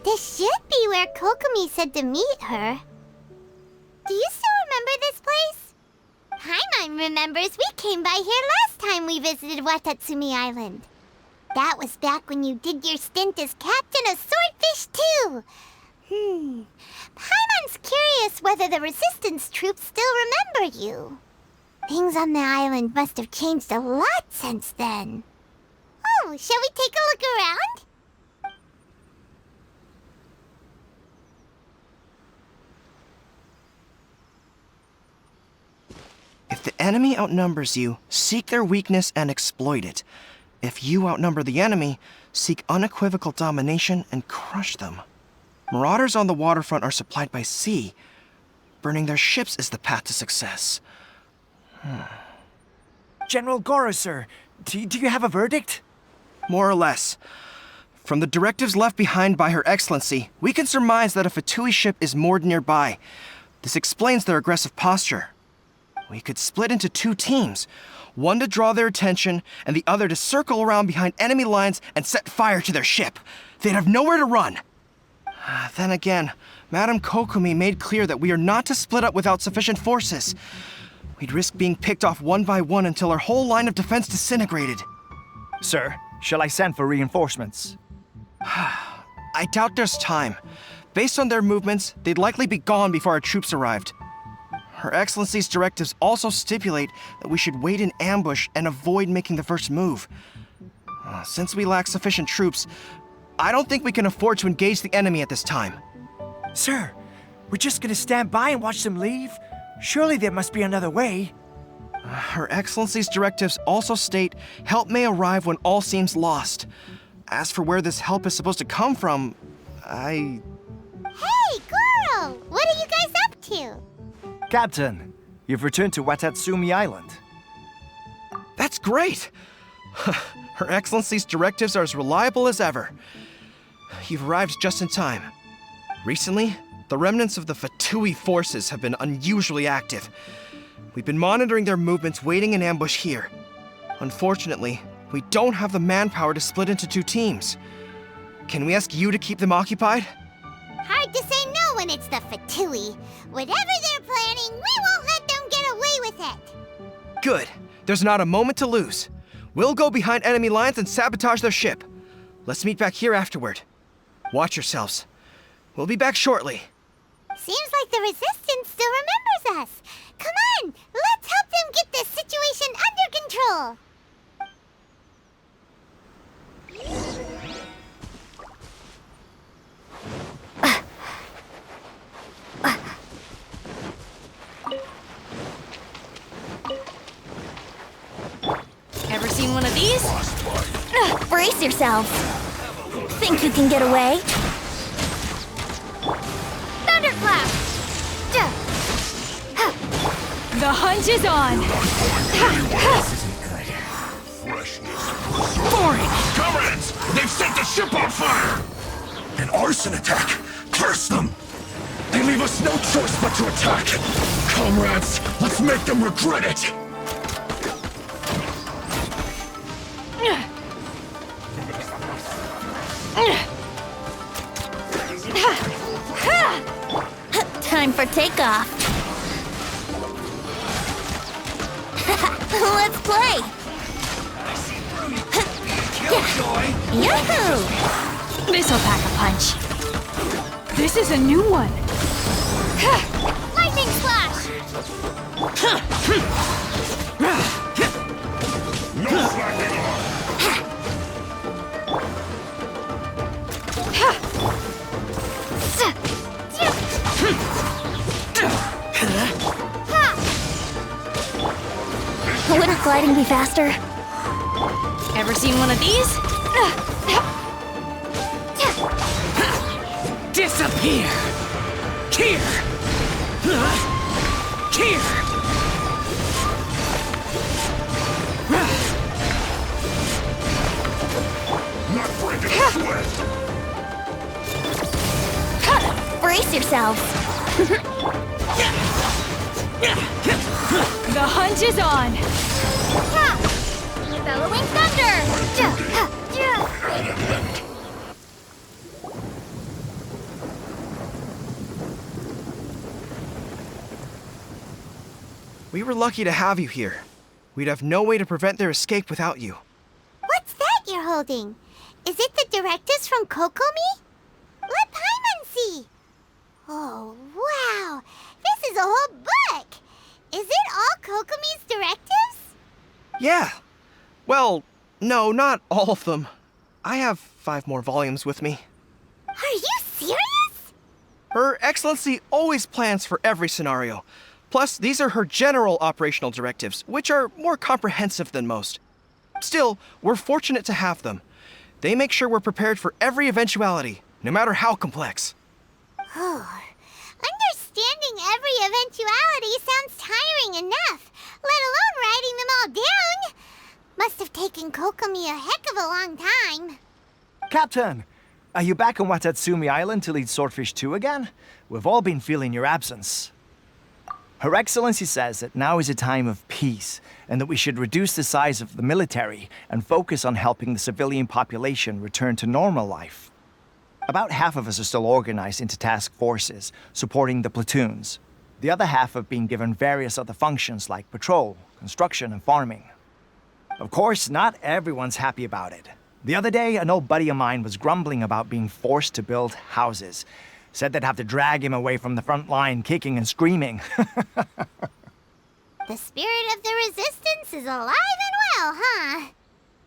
This should be where Kokomi said to meet her. Do you still remember this place? Paimon remembers we came by here last time we visited Watatsumi Island. That was back when you did your stint as captain of Swordfish too. Paimon's curious whether the Resistance troops still remember you. Things on the island must have changed a lot since then. Oh, shall we take a look around? If the enemy outnumbers you, seek their weakness and exploit it. If you outnumber the enemy, seek unequivocal domination and crush them. Marauders on the waterfront are supplied by sea. Burning their ships is the path to success. General Goro, sir, do you have a verdict? More or less. From the directives left behind by Her Excellency, we can surmise that a Fatui ship is moored nearby. This explains their aggressive posture. We could split into 2 teams, one to draw their attention, and the other to circle around behind enemy lines and set fire to their ship. They'd have nowhere to run. Then again, Madame Kokomi made clear that we are not to split up without sufficient forces. We'd risk being picked off one by one until our whole line of defense disintegrated. Sir, shall I send for reinforcements? I doubt there's time. Based on their movements, they'd likely be gone before our troops arrived. Her Excellency's directives also stipulate that we should wait in ambush and avoid making the first move. Since we lack sufficient troops, I don't think we can afford to engage the enemy at this time. Sir, we're just gonna stand by and watch them leave? Surely there must be another way. Her Excellency's directives also state help may arrive when all seems lost. As for where this help is supposed to come from, Hey, Goro! What are you guys up to? Captain, you've returned to Watatsumi Island. That's great! Her Excellency's directives are as reliable as ever. You've arrived just in time. Recently, the remnants of the Fatui forces have been unusually active. We've been monitoring their movements, waiting in ambush here. Unfortunately, we don't have the manpower to split into 2 teams. Can we ask you to keep them occupied? Hard to say no when it's the Fatui. Whatever they're planning, we won't let them get away with it. Good. There's not a moment to lose. We'll go behind enemy lines and sabotage their ship. Let's meet back here afterward. Watch yourselves. We'll be back shortly. Seems like the Resistance still remembers us. Come on, let's help them get this situation under control. Ever seen one of these? Brace yourself. Think you can get away? Thunderclap! The hunt is on! Boring! Comrades! They've set the ship on fire! An arson attack! Curse them! They leave us no choice but to attack! Comrades, let's make them regret it! Time for takeoff. Let's play! Yahoo! This'll pack a punch. This is a new one. Lightning Slash! No slacking on! Wouldn't gliding be faster? Ever seen one of these? Disappear! Here! Here! Not breaking a sweat! Brace yourself. The hunt is on! Bellowing Thunder! We were lucky to have you here. We'd have no way to prevent their escape without you. What's that you're holding? Is it the directives from Kokomi? Let Paimon see. Oh, wow. This is a whole book. Is it all Kokomi's directives? Yeah. Well, no, not all of them. I have 5 more volumes with me. Are you serious? Her Excellency always plans for every scenario. Plus, these are her general operational directives, which are more comprehensive than most. Still, we're fortunate to have them. They make sure we're prepared for every eventuality, no matter how complex. Oh, understanding every eventuality sounds tiring enough, let alone writing them all down. Must have taken Kokomi a heck of a long time. Captain, are you back on Watatsumi Island to lead Swordfish 2 again? We've all been feeling your absence. Her Excellency says that now is a time of peace, and that we should reduce the size of the military and focus on helping the civilian population return to normal life. About half of us are still organized into task forces, supporting the platoons. The other half have been given various other functions like patrol, construction, and farming. Of course, not everyone's happy about it. The other day, an old buddy of mine was grumbling about being forced to build houses. Said they'd have to drag him away from the front line, kicking and screaming. The spirit of the resistance is alive and well, huh?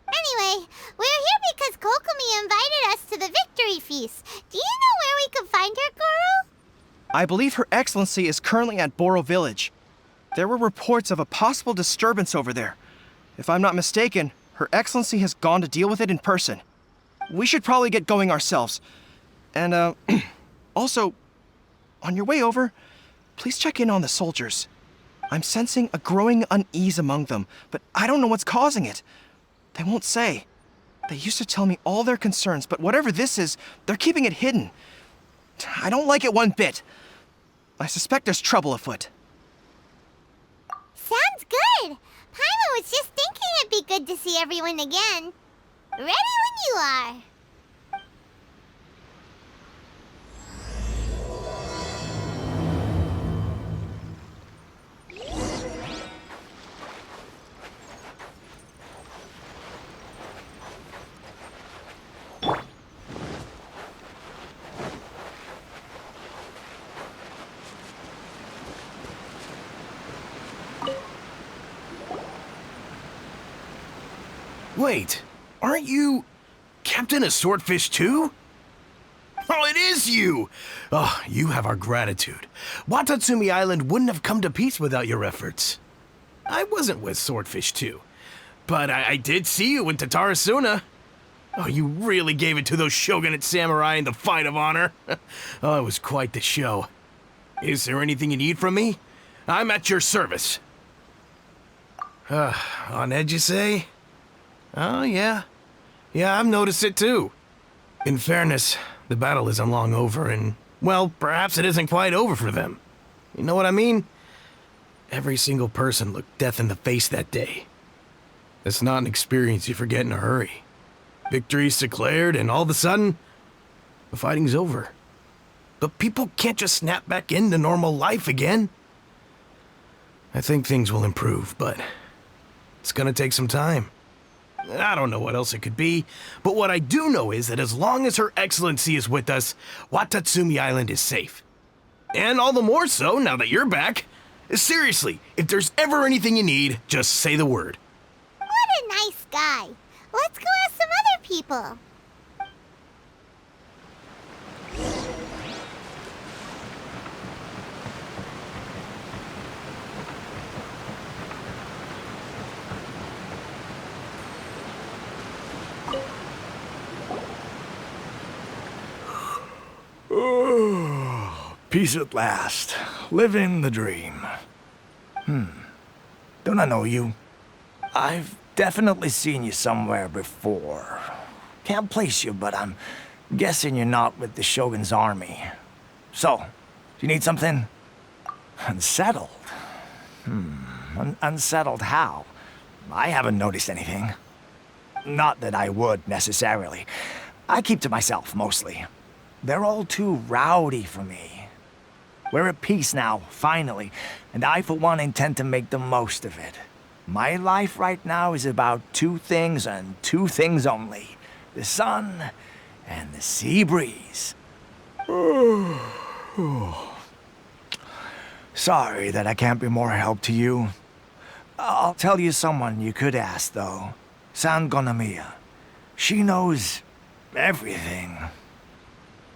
Anyway, we're here because Kokomi invited us to the victory feast. Do you know where we can find her, Goro? I believe Her Excellency is currently at Boro Village. There were reports of a possible disturbance over there. If I'm not mistaken, Her Excellency has gone to deal with it in person. We should probably get going ourselves. And, also, on your way over, please check in on the soldiers. I'm sensing a growing unease among them, but I don't know what's causing it. They won't say. They used to tell me all their concerns, but whatever this is, they're keeping it hidden. I don't like it one bit. I suspect there's trouble afoot. Sounds good. Paimon was just thinking it'd be good to see everyone again. Ready when you are. Wait, aren't you Captain of Swordfish too? Oh, it is you! Oh, you have our gratitude. Watatsumi Island wouldn't have come to peace without your efforts. I wasn't with Swordfish 2, but I did see you in Tatarasuna. Oh, you really gave it to those shogunate samurai in the fight of honor. Oh, it was quite the show. Is there anything you need from me? I'm at your service. On edge, you say? Oh, yeah. Yeah, I've noticed it too. In fairness, the battle isn't long over, and, well, perhaps it isn't quite over for them. You know what I mean? Every single person looked death in the face that day. It's not an experience you forget in a hurry. Victory's declared, and all of a sudden, the fighting's over. But people can't just snap back into normal life again. I think things will improve, but it's gonna take some time. I don't know what else it could be, but what I do know is that as long as Her Excellency is with us, Watatsumi Island is safe. And all the more so now that you're back. Seriously, if there's ever anything you need, just say the word. What a nice guy. Let's go ask some other people. Peace at last. Living the dream. Don't I know you? I've definitely seen you somewhere before. Can't place you, but I'm guessing you're not with the Shogun's army. So, do you need something? Unsettled? Unsettled how? I haven't noticed anything. Not that I would, necessarily. I keep to myself, mostly. They're all too rowdy for me. We're at peace now, finally, and I for one intend to make the most of it. My life right now is about two things and two things only. The sun and the sea breeze. Sorry that I can't be more help to you. I'll tell you someone you could ask, though. Sangonomiya. She knows everything.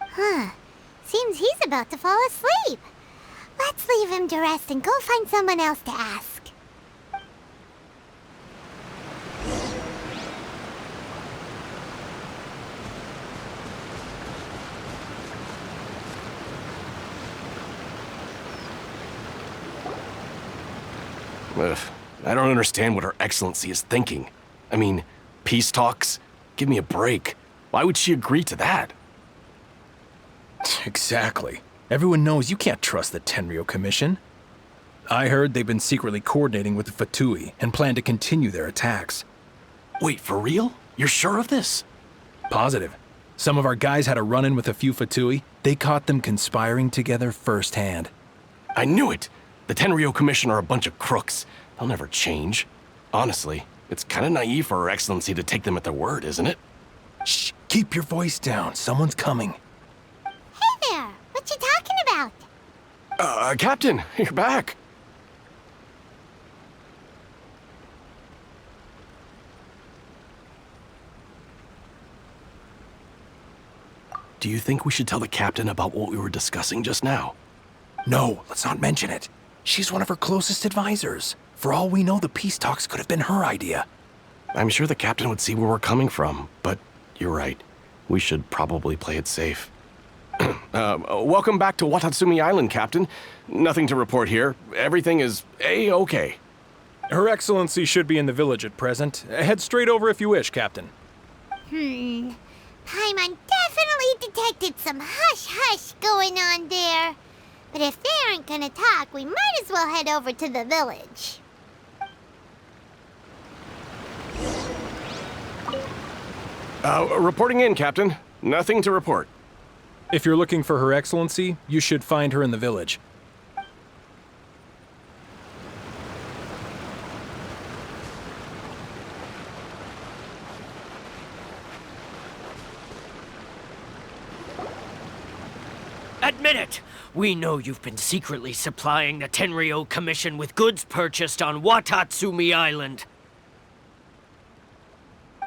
Huh. Seems he's about to fall asleep. Let's leave him to rest and go find someone else to ask. Ugh, I don't understand what Her Excellency is thinking. I mean, peace talks? Give me a break. Why would she agree to that? Exactly. Everyone knows you can't trust the Tenryou Commission. I heard they've been secretly coordinating with the Fatui and plan to continue their attacks. Wait, for real? You're sure of this? Positive. Some of our guys had a run-in with a few Fatui. They caught them conspiring together firsthand. I knew it! The Tenryou Commission are a bunch of crooks. They'll never change. Honestly, it's kind of naive for Her Excellency to take them at their word, isn't it? Shh, keep your voice down. Someone's coming. Hey there! What you talking about? Captain, you're back. Do you think we should tell the captain about what we were discussing just now? No, let's not mention it. She's one of her closest advisors. For all we know, the peace talks could have been her idea. I'm sure the captain would see where we're coming from, but you're right. We should probably play it safe. Welcome back to Watatsumi Island, Captain. Nothing to report here. Everything is A-okay. Her Excellency should be in the village at present. Head straight over if you wish, Captain. Paimon definitely detected some hush-hush going on there. But if they aren't gonna talk, we might as well head over to the village. Reporting in, Captain. Nothing to report. If you're looking for Her Excellency, you should find her in the village. Admit it! We know you've been secretly supplying the Tenryou Commission with goods purchased on Watatsumi Island.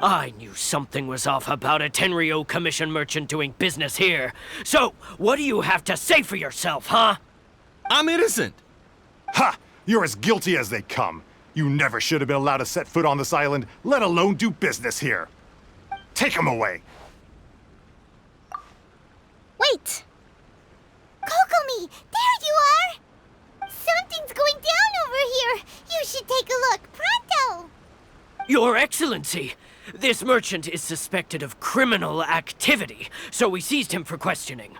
I knew something was off about a Tenryou Commission merchant doing business here. So, what do you have to say for yourself, huh? I'm innocent! Ha! You're as guilty as they come. You never should have been allowed to set foot on this island, let alone do business here. Take him away! Wait! Kokomi, there you are! Something's going down over here. You should take a look, pronto! Your Excellency, this merchant is suspected of criminal activity, so we seized him for questioning.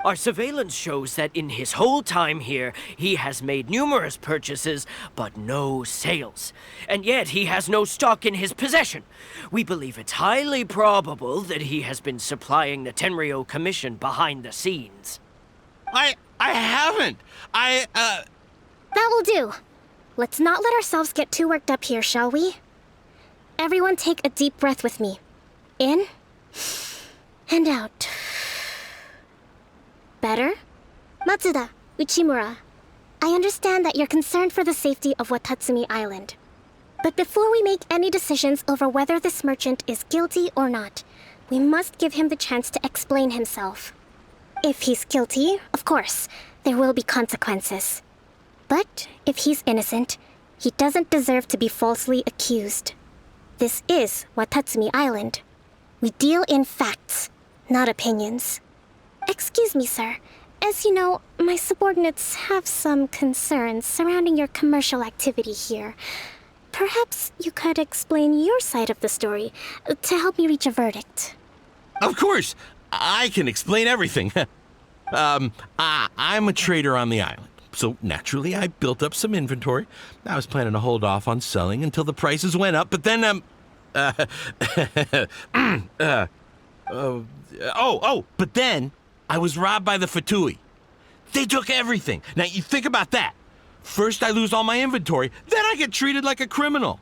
Our surveillance shows that in his whole time here, he has made numerous purchases, but no sales. And yet he has no stock in his possession. We believe it's highly probable that he has been supplying the Tenryou Commission behind the scenes. I haven't! That will do. Let's not let ourselves get too worked up here, shall we? Everyone take a deep breath with me. In and out. Better? Matsuda, Uchimura, I understand that you're concerned for the safety of Watatsumi Island. But before we make any decisions over whether this merchant is guilty or not, we must give him the chance to explain himself. If he's guilty, of course, there will be consequences. But if he's innocent, he doesn't deserve to be falsely accused. This is Watatsumi Island. We deal in facts, not opinions. Excuse me, sir. As you know, my subordinates have some concerns surrounding your commercial activity here. Perhaps you could explain your side of the story to help me reach a verdict. Of course! I can explain everything. I'm a trader on the island, so naturally I built up some inventory. I was planning to hold off on selling until the prices went up, but then, but then I was robbed by the Fatui. They took everything. Now, you think about that. First, I lose all my inventory, then I get treated like a criminal.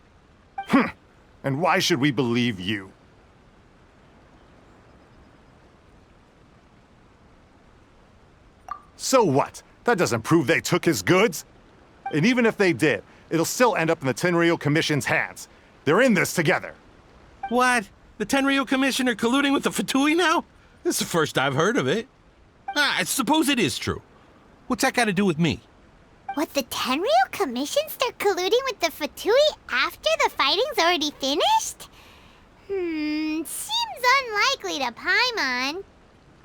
And why should we believe you? So what? That doesn't prove they took his goods. And even if they did, it'll still end up in the Tenryou Commission's hands. They're in this together. What? The Tenryou Commission are colluding with the Fatui now? This is the first I've heard of it. I suppose it is true. What's that got to do with me? What, the Tenryou Commission start colluding with the Fatui after the fighting's already finished? Seems unlikely to Paimon.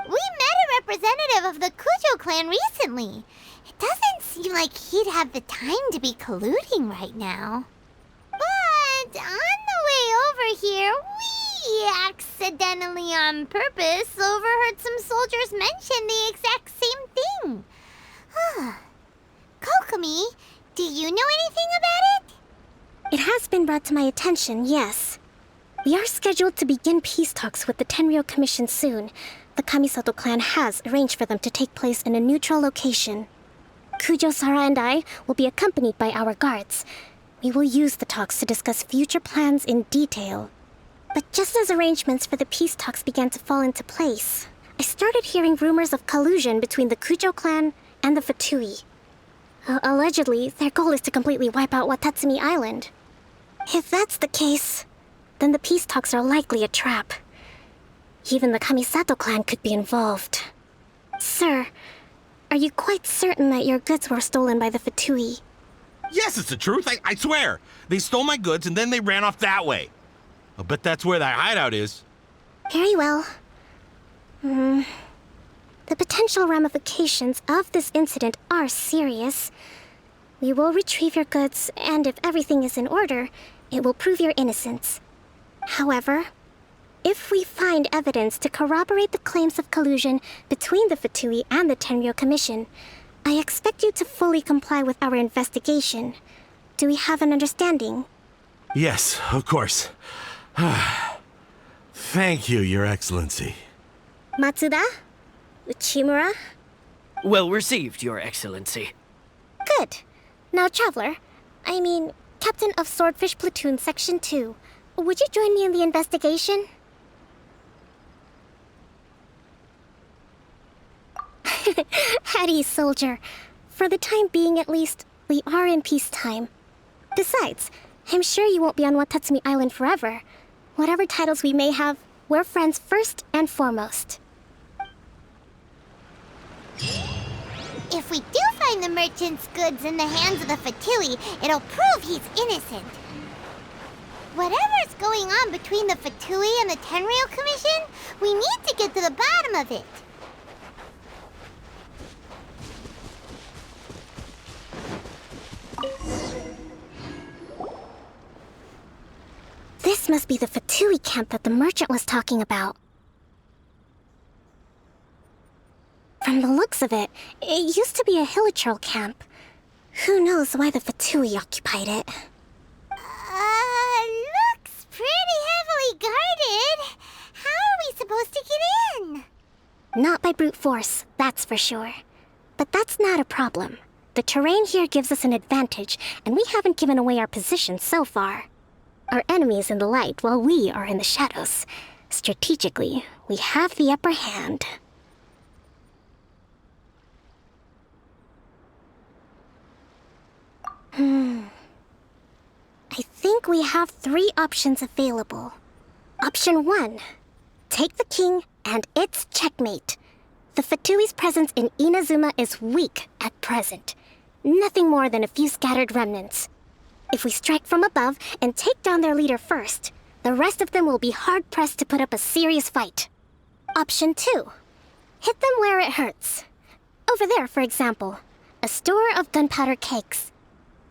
We met a representative of the Kujo clan recently. It doesn't seem like he'd have the time to be colluding right now. But on the way over here, we accidentally on purpose overheard some soldiers mention the exact same thing. Kokomi, do you know anything about it? It has been brought to my attention, yes. We are scheduled to begin peace talks with the Tenryou Commission soon. The Kamisato clan has arranged for them to take place in a neutral location. Kujo, Sara, and I will be accompanied by our guards. We will use the talks to discuss future plans in detail. But just as arrangements for the peace talks began to fall into place, I started hearing rumors of collusion between the Kujo clan and the Fatui. Allegedly, their goal is to completely wipe out Watatsumi Island. If that's the case, then the peace talks are likely a trap. Even the Kamisato clan could be involved. Sir, are you quite certain that your goods were stolen by the Fatui? Yes, it's the truth. I swear. They stole my goods and then they ran off that way. I'll bet that's where that hideout is. Very well. The potential ramifications of this incident are serious. We will retrieve your goods, and if everything is in order, it will prove your innocence. However, if we find evidence to corroborate the claims of collusion between the Fatui and the Tenryou Commission, I expect you to fully comply with our investigation. Do we have an understanding? Yes, of course. Thank you, Your Excellency. Matsuda? Uchimura? Well received, Your Excellency. Good. Now, Traveler, Captain of Swordfish Platoon Section 2, would you join me in the investigation? At ease, soldier. For the time being, at least, we are in peacetime. Besides, I'm sure you won't be on Watatsumi Island forever. Whatever titles we may have, we're friends first and foremost. If we do find the merchant's goods in the hands of the Fatui, it'll prove he's innocent. Whatever's going on between the Fatui and the Tenryou Commission, we need to get to the bottom of it. This must be the Fatui camp that the merchant was talking about. From the looks of it, it used to be a Hilichurl camp. Who knows why the Fatui occupied it? Looks pretty heavily guarded. How are we supposed to get in? Not by brute force, that's for sure. But that's not a problem. The terrain here gives us an advantage, and we haven't given away our position so far. Our enemy is in the light while we are in the shadows. Strategically, we have the upper hand. I think we have 3 options available. Option 1. Take the king, and it's checkmate. The Fatui's presence in Inazuma is weak at present. Nothing more than a few scattered remnants. If we strike from above and take down their leader first, the rest of them will be hard-pressed to put up a serious fight. Option 2. Hit them where it hurts. Over there, for example, a store of gunpowder cakes.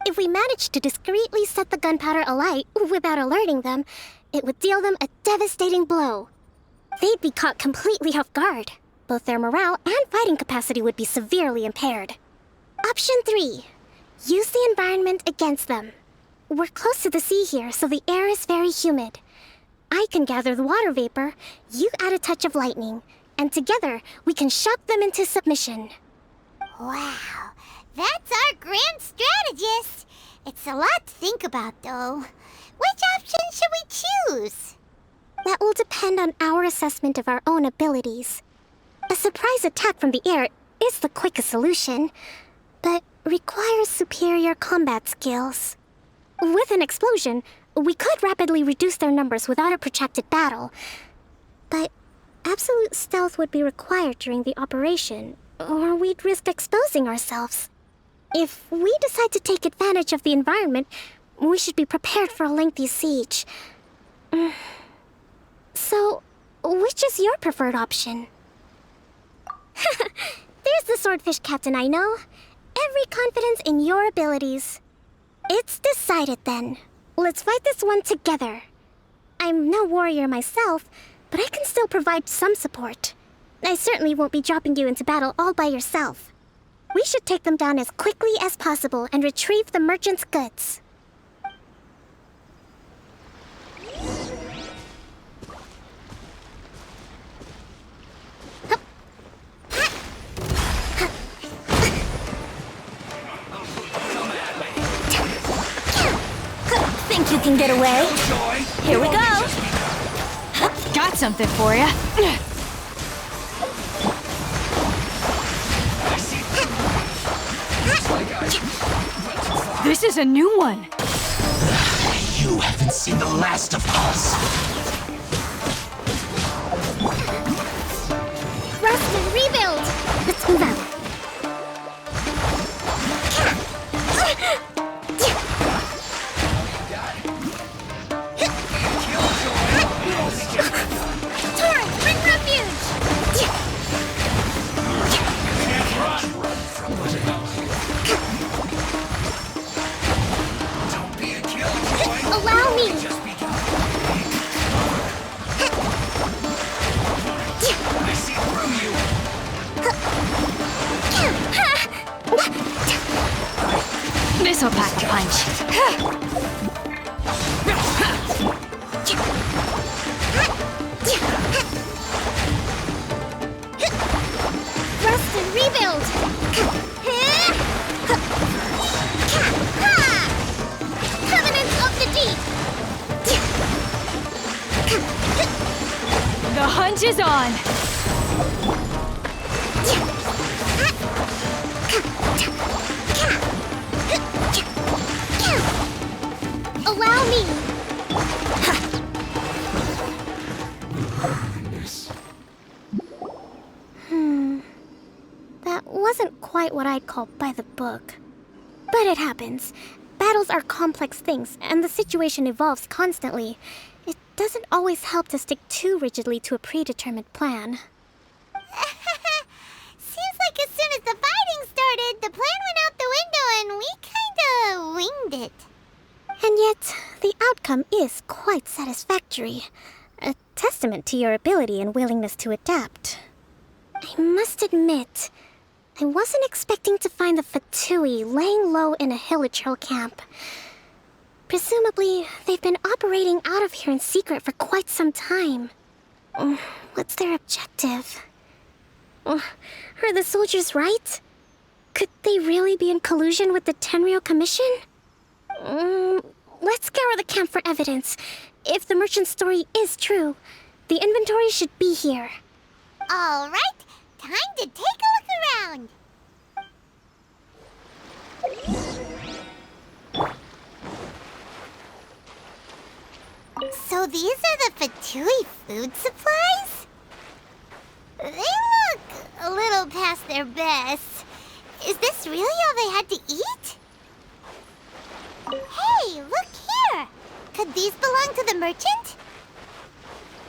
If we manage to discreetly set the gunpowder alight without alerting them, it would deal them a devastating blow. They'd be caught completely off guard. Both their morale and fighting capacity would be severely impaired. Option 3. Use the environment against them. We're close to the sea here, so the air is very humid. I can gather the water vapor, you add a touch of lightning, and together we can shock them into submission. Wow, that's our grand strategist. It's a lot to think about, though. Which option should we choose? That will depend on our assessment of our own abilities. A surprise attack from the air is the quickest solution, but requires superior combat skills. With an explosion, we could rapidly reduce their numbers without a protracted battle, but absolute stealth would be required during the operation, or we'd risk exposing ourselves. If we decide to take advantage of the environment, we should be prepared for a lengthy siege. So, which is your preferred option? There's the swordfish captain I know. Every confidence in your abilities. It's decided then. Let's fight this one together. I'm no warrior myself, but I can still provide some support. I certainly won't be dropping you into battle all by yourself. We should take them down as quickly as possible and retrieve the merchant's goods. Think you can get away? Here we go. Got something for you. This is a new one. You haven't seen the last of us. Rust and rebuild! Let's move out. Torrent, bring refuge! Allow me! I see through you. This'll pack a punch. Rust and rebuild! Covenant of the Deep! The hunt is on. Allow me! That wasn't quite what I'd call by the book. But it happens. Battles are complex things, and the situation evolves constantly. It doesn't always help to stick too rigidly to a predetermined plan. Seems like as soon as the fighting started, the plan went out the window and we kinda winged it. And yet, the outcome is quite satisfactory. A testament to your ability and willingness to adapt. I must admit, I wasn't expecting to find the Fatui laying low in a Hilichurl camp. Presumably, they've been operating out of here in secret for quite some time. What's their objective? Are the soldiers right? Could they really be in collusion with the Tenryou Commission? Let's scour the camp for evidence. If the merchant's story is true, the inventory should be here. All right, time to take a look around. So these are the Fatui food supplies? They look a little past their best. Is this really all they had to eat? Hey, look here! Could these belong to the merchant?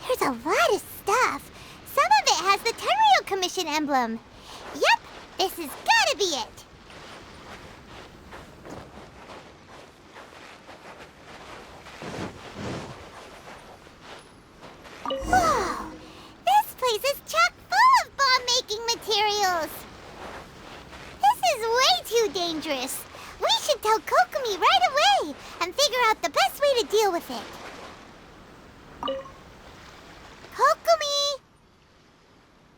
There's a lot of stuff. Some of it has the Tenryou Commission emblem. Yep, this has gotta be it. Whoa! This place is chock full of bomb-making materials! This is way too dangerous! We should tell Kokomi right away and figure out the best way to deal with it. Kokomi!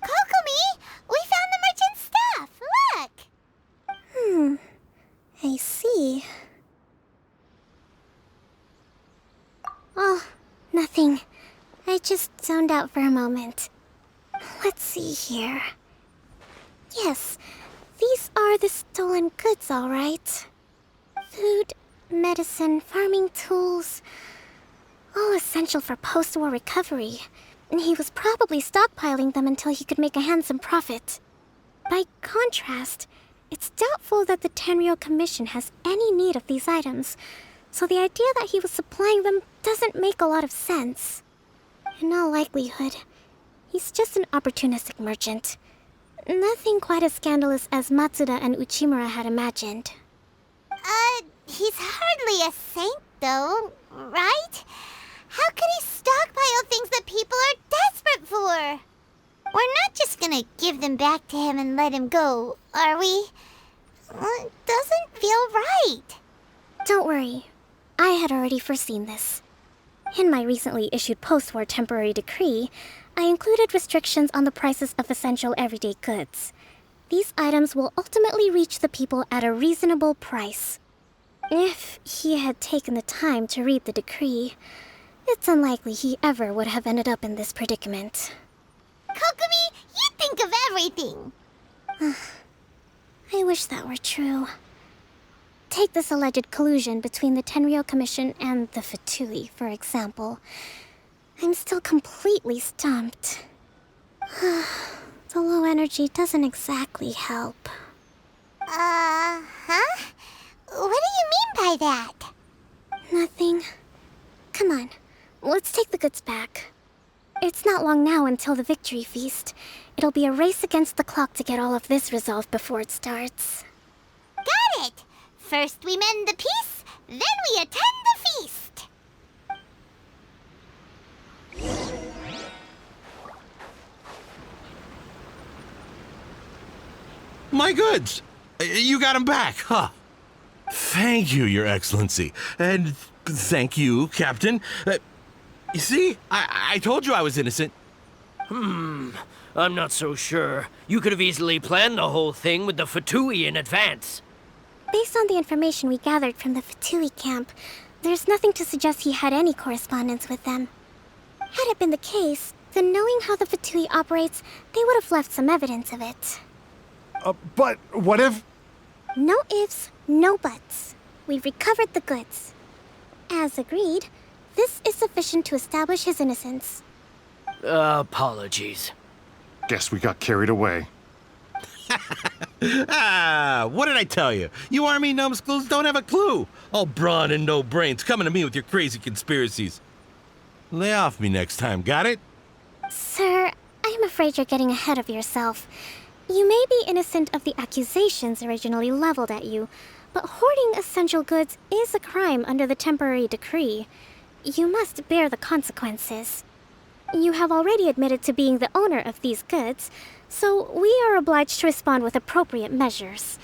Kokomi! We found the merchant's stuff! Look! Nothing. I just zoned out for a moment. Let's see here. Yes, these are the stolen goods, all right. Food, medicine, farming tools. All essential for post-war recovery. And he was probably stockpiling them until he could make a handsome profit. By contrast, it's doubtful that the Tenryou Commission has any need of these items, so the idea that he was supplying them doesn't make a lot of sense. In all likelihood, he's just an opportunistic merchant. Nothing quite as scandalous as Matsuda and Uchimura had imagined. He's hardly a saint, though, right? How could he stockpile things that people are desperate for? We're not just gonna give them back to him and let him go, are we? It doesn't feel right. Don't worry. I had already foreseen this. In my recently issued post-war temporary decree, I included restrictions on the prices of essential everyday goods. These items will ultimately reach the people at a reasonable price. If he had taken the time to read the decree, it's unlikely he ever would have ended up in this predicament. Kokomi, you think of everything! I wish that were true. Take this alleged collusion between the Tenryou Commission and the Fatui, for example. I'm still completely stumped. The low energy doesn't exactly help. Huh? What do you mean by that? Nothing. Come on, let's take the goods back. It's not long now until the victory feast. It'll be a race against the clock to get all of this resolved before it starts. Got it! First we mend the peace, then we attend the feast! My goods! You got them back, huh? Thank you, Your Excellency. And thank you, Captain. You see, I told you I was innocent. I'm not so sure. You could have easily planned the whole thing with the Fatui in advance. Based on the information we gathered from the Fatui camp, there's nothing to suggest he had any correspondence with them. Had it been the case, then knowing how the Fatui operates, they would have left some evidence of it. But what if... No ifs, no buts. We've recovered the goods. As agreed, this is sufficient to establish his innocence. Apologies. Guess we got carried away. What did I tell you? You army numbskulls don't have a clue. All brawn and no brains coming to me with your crazy conspiracies. Lay off me next time, got it? Sir, I'm afraid you're getting ahead of yourself. You may be innocent of the accusations originally leveled at you, but hoarding essential goods is a crime under the temporary decree. You must bear the consequences. You have already admitted to being the owner of these goods, so we are obliged to respond with appropriate measures.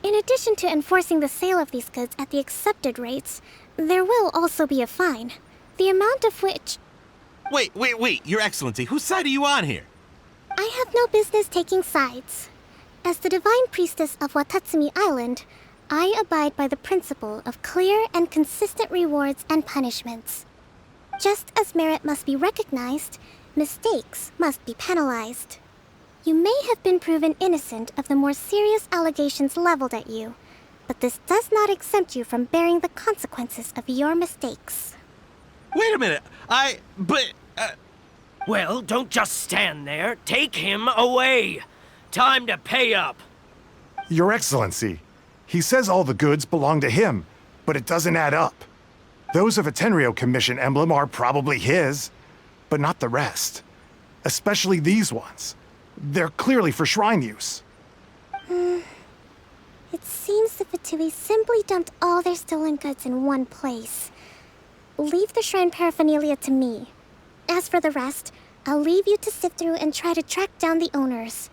In addition to enforcing the sale of these goods at the accepted rates, there will also be a fine, the amount of which... Wait, Your Excellency, whose side are you on here? I have no business taking sides. As the Divine Priestess of Watatsumi Island, I abide by the principle of clear and consistent rewards and punishments. Just as merit must be recognized, mistakes must be penalized. You may have been proven innocent of the more serious allegations leveled at you, but this does not exempt you from bearing the consequences of your mistakes. Wait a minute, Well, don't just stand there. Take him away. Time to pay up. Your Excellency, he says all the goods belong to him, but it doesn't add up. Those of a Tenryou Commission emblem are probably his, but not the rest. Especially these ones. They're clearly for shrine use. It seems the Fatui simply dumped all their stolen goods in one place. Leave the shrine paraphernalia to me. As for the rest, I'll leave you to sift through and try to track down the owners.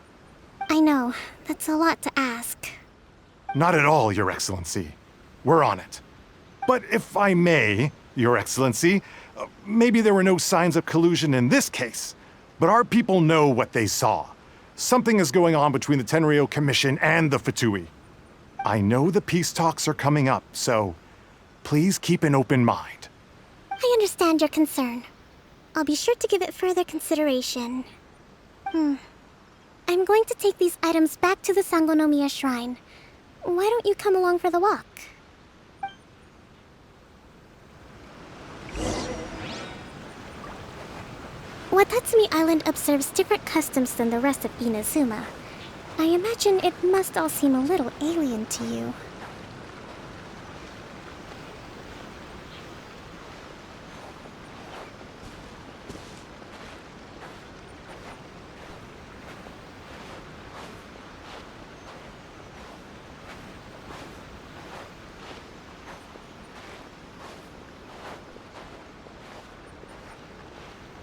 I know, that's a lot to ask. Not at all, Your Excellency. We're on it. But if I may, Your Excellency, maybe there were no signs of collusion in this case, but our people know what they saw. Something is going on between the Tenryou Commission and the Fatui. I know the peace talks are coming up, so please keep an open mind. I understand your concern. I'll be sure to give it further consideration. I'm going to take these items back to the Sangonomiya Shrine. Why don't you come along for the walk? Watatsumi Island observes different customs than the rest of Inazuma. I imagine it must all seem a little alien to you.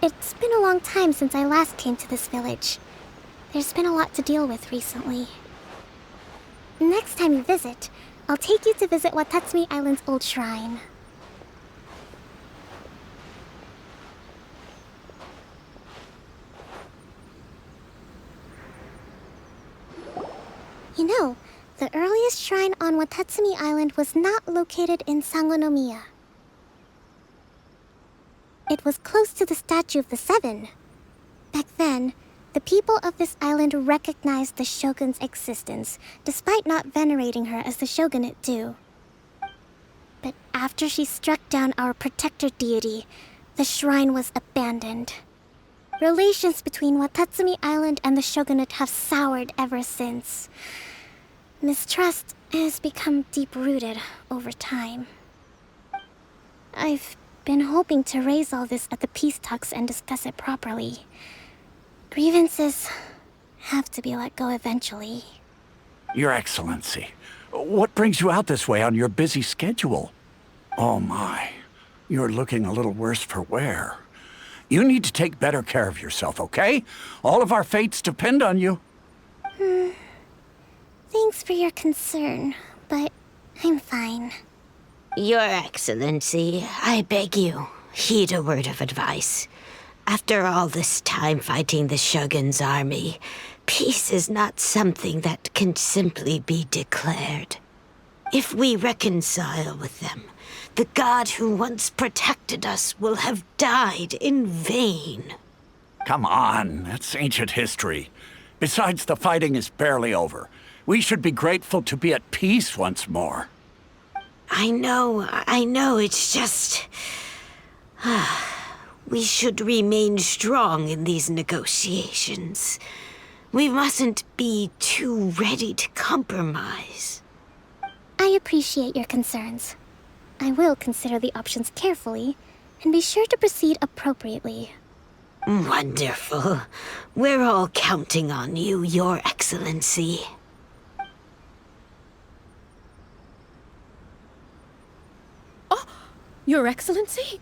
It's been a long time since I last came to this village. There's been a lot to deal with recently. Next time you visit, I'll take you to visit Watatsumi Island's old shrine. You know, the earliest shrine on Watatsumi Island was not located in Sangonomiya. It was close to the Statue of the Seven. Back then, the people of this island recognized the shogun's existence, despite not venerating her as the shogunate do. But after she struck down our protector deity, the shrine was abandoned. Relations between Watatsumi Island and the shogunate have soured ever since. Mistrust has become deep-rooted over time. I've been hoping to raise all this at the peace talks and discuss it properly. Grievances have to be let go eventually. Your Excellency, what brings you out this way on your busy schedule? Oh my, you're looking a little worse for wear. You need to take better care of yourself, okay? All of our fates depend on you. Thanks for your concern, but I'm fine. Your Excellency, I beg you, heed a word of advice. After all this time fighting the Shogun's army, peace is not something that can simply be declared. If we reconcile with them, the god who once protected us will have died in vain. Come on, that's ancient history. Besides, the fighting is barely over. We should be grateful to be at peace once more. I know, it's just... We should remain strong in these negotiations. We mustn't be too ready to compromise. I appreciate your concerns. I will consider the options carefully, and be sure to proceed appropriately. Wonderful. We're all counting on you, Your Excellency. Your Excellency?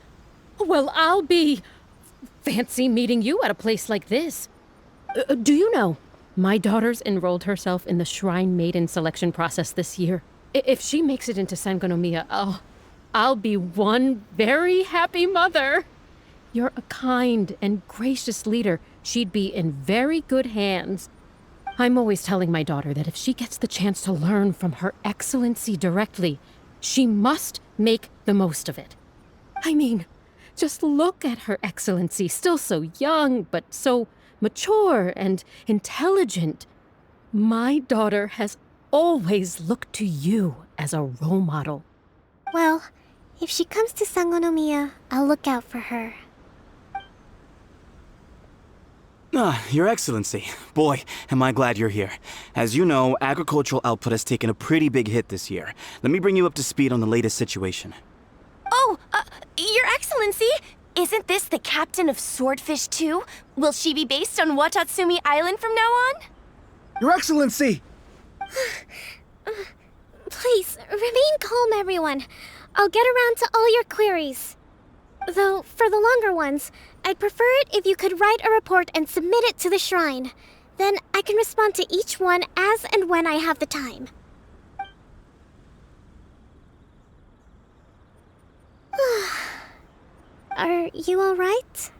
Well, I'll be... fancy meeting you at a place like this. Do you know, my daughter's enrolled herself in the Shrine Maiden selection process this year. If she makes it into Sangonomiya, I'll be one very happy mother. You're a kind and gracious leader. She'd be in very good hands. I'm always telling my daughter that if she gets the chance to learn from Her Excellency directly, she must make the most of it. I mean, just look at Her Excellency, still so young, but so mature and intelligent. My daughter has always looked to you as a role model. Well, if she comes to Sangonomiya, I'll look out for her. Your Excellency. Boy, am I glad you're here. As you know, agricultural output has taken a pretty big hit this year. Let me bring you up to speed on the latest situation. Oh, Your Excellency! Isn't this the captain of Swordfish 2? Will she be based on Watatsumi Island from now on? Your Excellency! Please, remain calm, everyone. I'll get around to all your queries. Though, for the longer ones, I'd prefer it if you could write a report and submit it to the shrine. Then I can respond to each one as and when I have the time. Are you alright?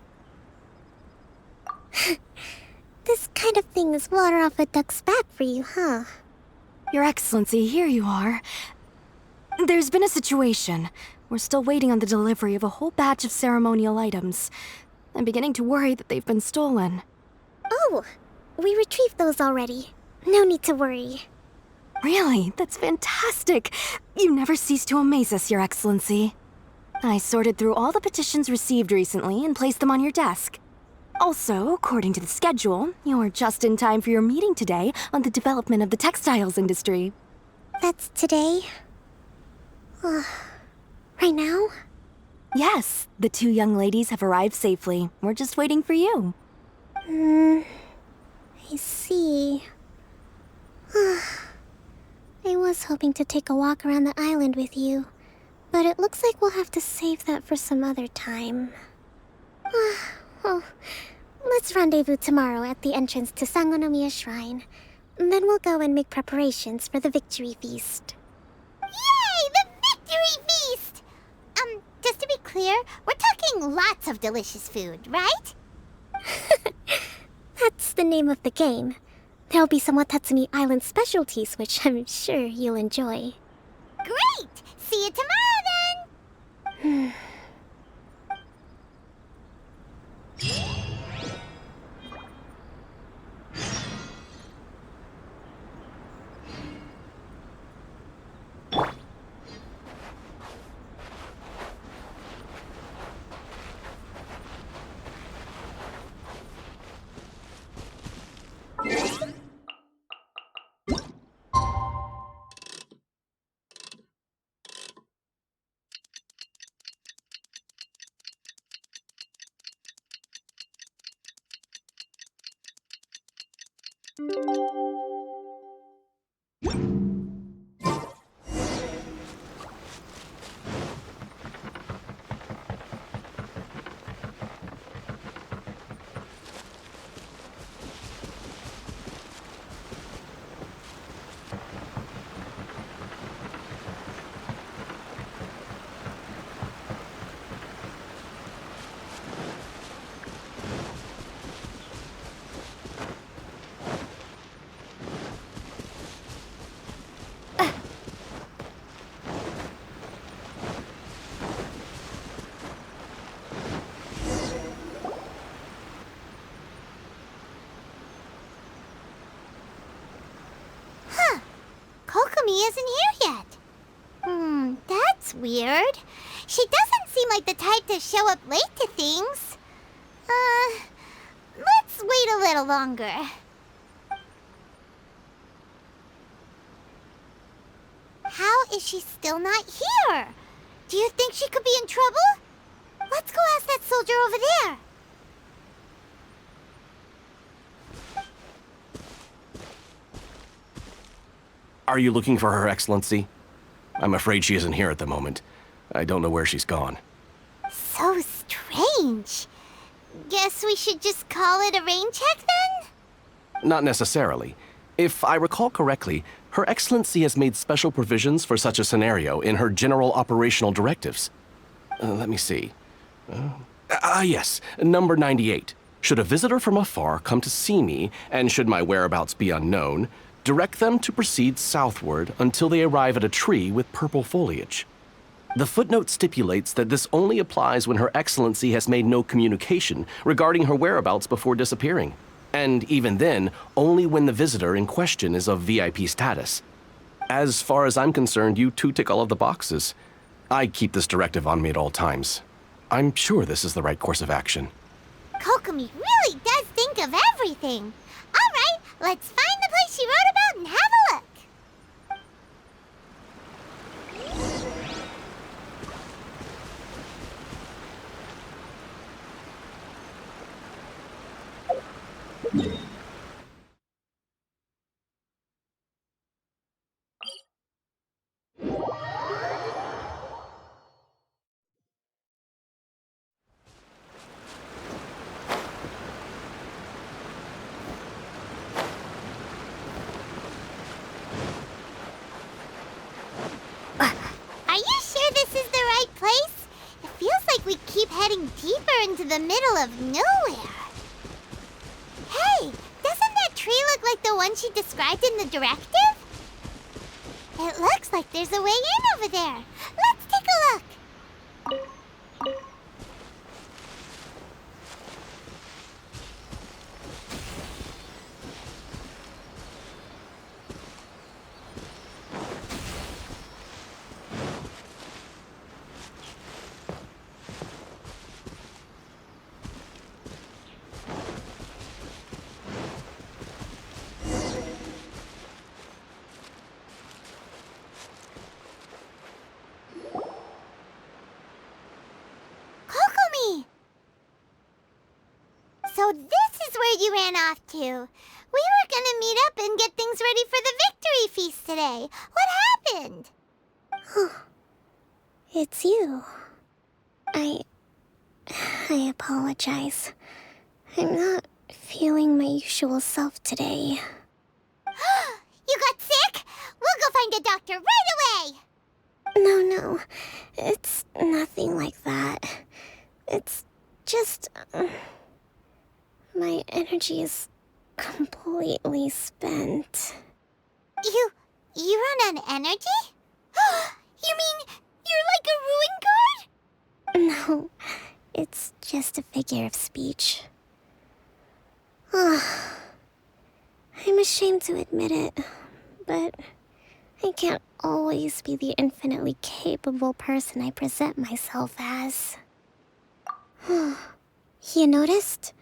This kind of thing is water off a duck's back for you, huh? Your Excellency, here you are. There's been a situation. We're still waiting on the delivery of a whole batch of ceremonial items. I'm beginning to worry that they've been stolen. Oh, we retrieved those already. No need to worry. Really? That's fantastic! You never cease to amaze us, Your Excellency. I sorted through all the petitions received recently and placed them on your desk. Also, according to the schedule, you're just in time for your meeting today on the development of the textiles industry. That's today? Right now? Yes, the 2 young ladies have arrived safely. We're just waiting for you. I see. I was hoping to take a walk around the island with you, but it looks like we'll have to save that for some other time. Well, let's rendezvous tomorrow at the entrance to Sangonomiya Shrine. Then we'll go and make preparations for the victory feast. Yay! The victory feast! Just to be clear, we're talking lots of delicious food, right? That's the name of the game. There'll be some Watatsumi Island specialties, which I'm sure you'll enjoy. Great! See you tomorrow then! Kokomi isn't here yet. That's weird. She doesn't seem like the type to show up late to things. Let's wait a little longer. How is she still not here? Do you think she could be in trouble? Let's go ask that soldier over there. Are you looking for Her Excellency? I'm afraid she isn't here at the moment. I don't know where she's gone. So strange. Guess we should just call it a rain check then? Not necessarily. If I recall correctly, Her Excellency has made special provisions for such a scenario in her general operational directives. Let me see. Yes, number 98. Should a visitor from afar come to see me, and should my whereabouts be unknown, direct them to proceed southward until they arrive at a tree with purple foliage. The footnote stipulates that this only applies when Her Excellency has made no communication regarding her whereabouts before disappearing. And even then, only when the visitor in question is of VIP status. As far as I'm concerned, you two tick all of the boxes. I keep this directive on me at all times. I'm sure this is the right course of action. Kokomi really does think of everything. All right, let's find the place she wrote about and have a look. Are you sure this is the right place? It feels like we keep heading deeper into the middle of nowhere. Hey, doesn't that tree look like the one she described in the directive? It looks like there's a way in over there. Let's take a look. So this is where you ran off to. We were gonna meet up and get things ready for the victory feast today. What happened? It's you. I apologize. I'm not feeling my usual self today. You got sick? We'll go find a doctor right away! No. It's nothing like that. It's just... my energy is completely spent. You run on energy? You mean you're like a ruin guard? No, it's just a figure of speech. I'm ashamed to admit it, but I can't always be the infinitely capable person I present myself as. You noticed?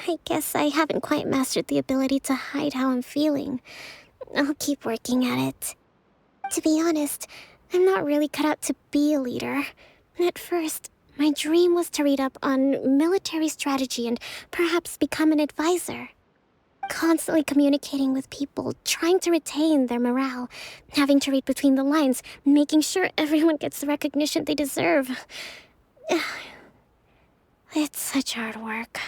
I guess I haven't quite mastered the ability to hide how I'm feeling. I'll keep working at it. To be honest, I'm not really cut out to be a leader. At first, my dream was to read up on military strategy and perhaps become an advisor. Constantly communicating with people, trying to retain their morale, having to read between the lines, making sure everyone gets the recognition they deserve. It's such hard work.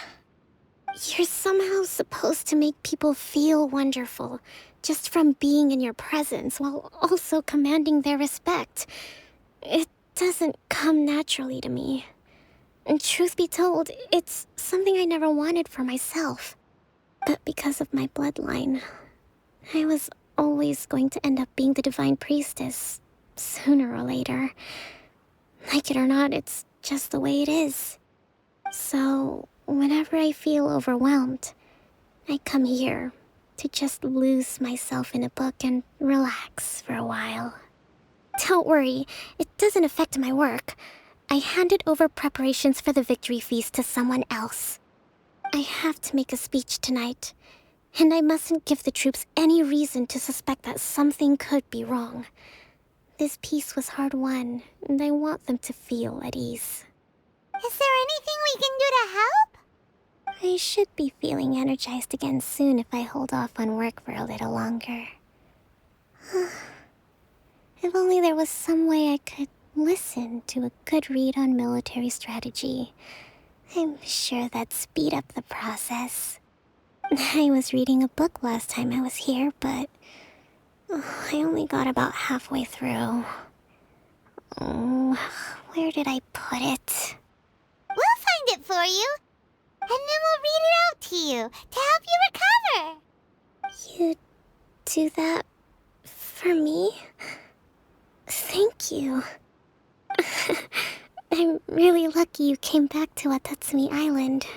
You're somehow supposed to make people feel wonderful, just from being in your presence, while also commanding their respect. It doesn't come naturally to me. And truth be told, it's something I never wanted for myself. But because of my bloodline, I was always going to end up being the divine priestess, sooner or later. Like it or not, it's just the way it is. So, whenever I feel overwhelmed, I come here to just lose myself in a book and relax for a while. Don't worry, it doesn't affect my work. I handed over preparations for the victory feast to someone else. I have to make a speech tonight, and I mustn't give the troops any reason to suspect that something could be wrong. This peace was hard-won, and I want them to feel at ease. Is there anything we can do to help? I should be feeling energized again soon if I hold off on work for a little longer. If only there was some way I could listen to a good read on military strategy. I'm sure that'd speed up the process. I was reading a book last time I was here, but I only got about halfway through. Where did I put it? We'll find it for you. And then we'll read it out to you to help you recover. You do that for me? Thank you. I'm really lucky you came back to Watatsumi Island.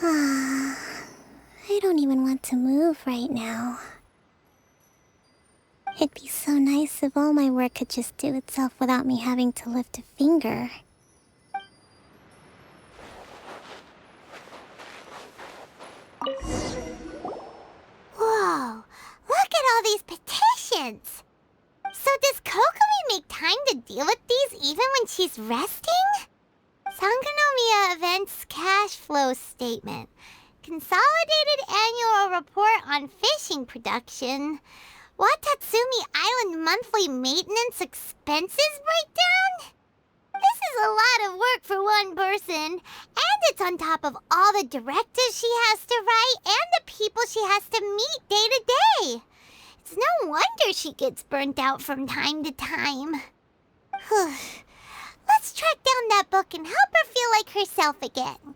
I don't even want to move right now. It'd be so nice if all my work could just do itself without me having to lift a finger. Whoa, look at all these petitions. So does Kokomi make time to deal with these even when she's resting? Sangonomiya Events Cash Flow Statement. Consolidated Annual Report on Fishing Production. Watatsumi Island Monthly Maintenance Expenses Breakdown? This is a lot of work for one person, and it's on top of all the directives she has to write and the people she has to meet day to day. It's no wonder she gets burnt out from time to time. Let's track down that book and help her feel like herself again.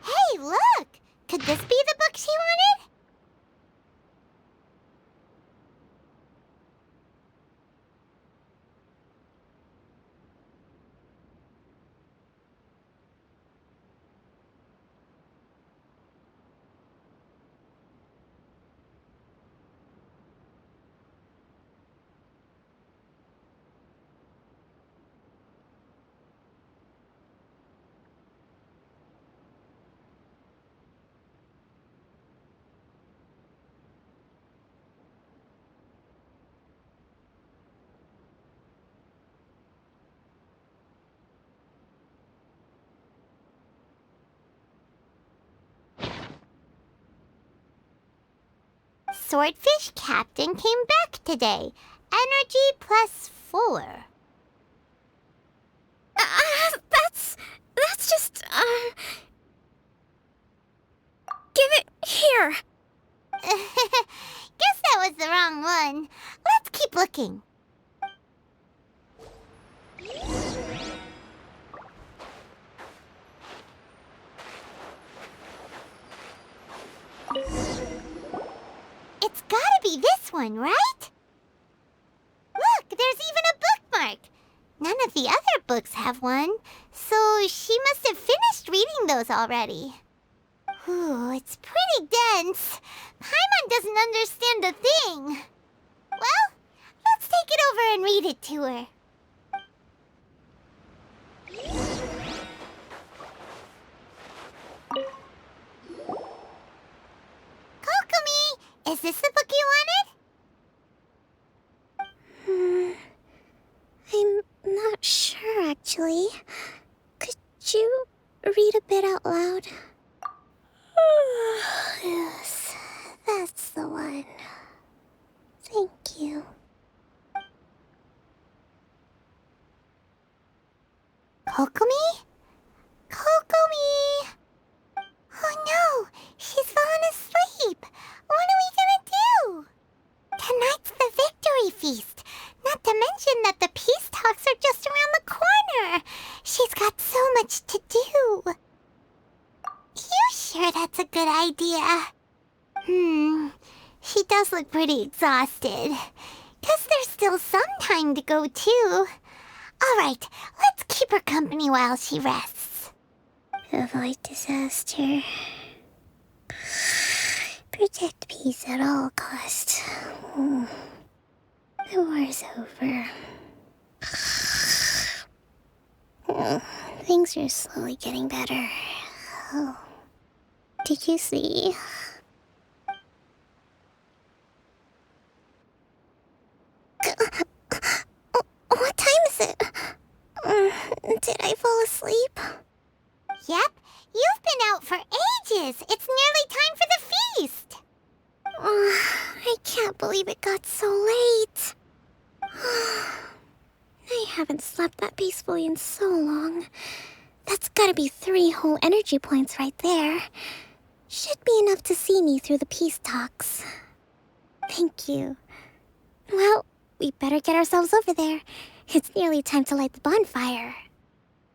Hey, look! Could this be the book she wanted? Swordfish Captain came back today. Energy +4. That's just, Give it here. Guess that was the wrong one. Let's keep looking. It's gotta be this one, right? Look, there's even a bookmark. None of the other books have one, so she must have finished reading those already. Ooh, it's pretty dense. Paimon doesn't understand a thing. Well, let's take it over and read it to her. Kokomi, is this the book you wanted? I'm not sure, actually. Could you read a bit out loud? Yes, that's the one. Thank you. Kokomi? Kokomi! Oh no, she's fallen asleep. What are we gonna do? Tonight's the victory feast. Not to mention that the peace talks are just around the corner. She's got so much to do. You sure that's a good idea? She does look pretty exhausted. Guess there's still some time to go, too. Alright, let's keep her company while she rests. Avoid disaster. Protect peace at all costs. The war's over. Things are slowly getting better. Oh. Did you see? What time is it? Did I fall asleep? Yep, you've been out for ages. It's nearly time for the feast. I can't believe it got so late. I haven't slept that peacefully in so long. That's gotta be 3 whole energy points right there. Should be enough to see me through the peace talks. Thank you. Well, we better get ourselves over there. It's nearly time to light the bonfire.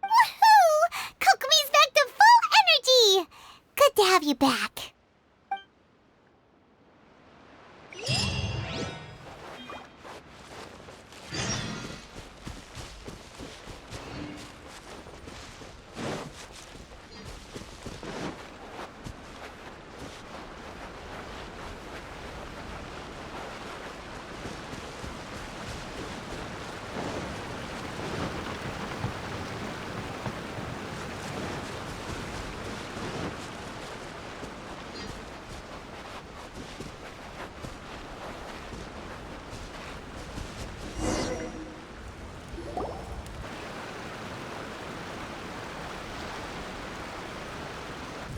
Woohoo! Kokomi's back to full energy! Good to have you back.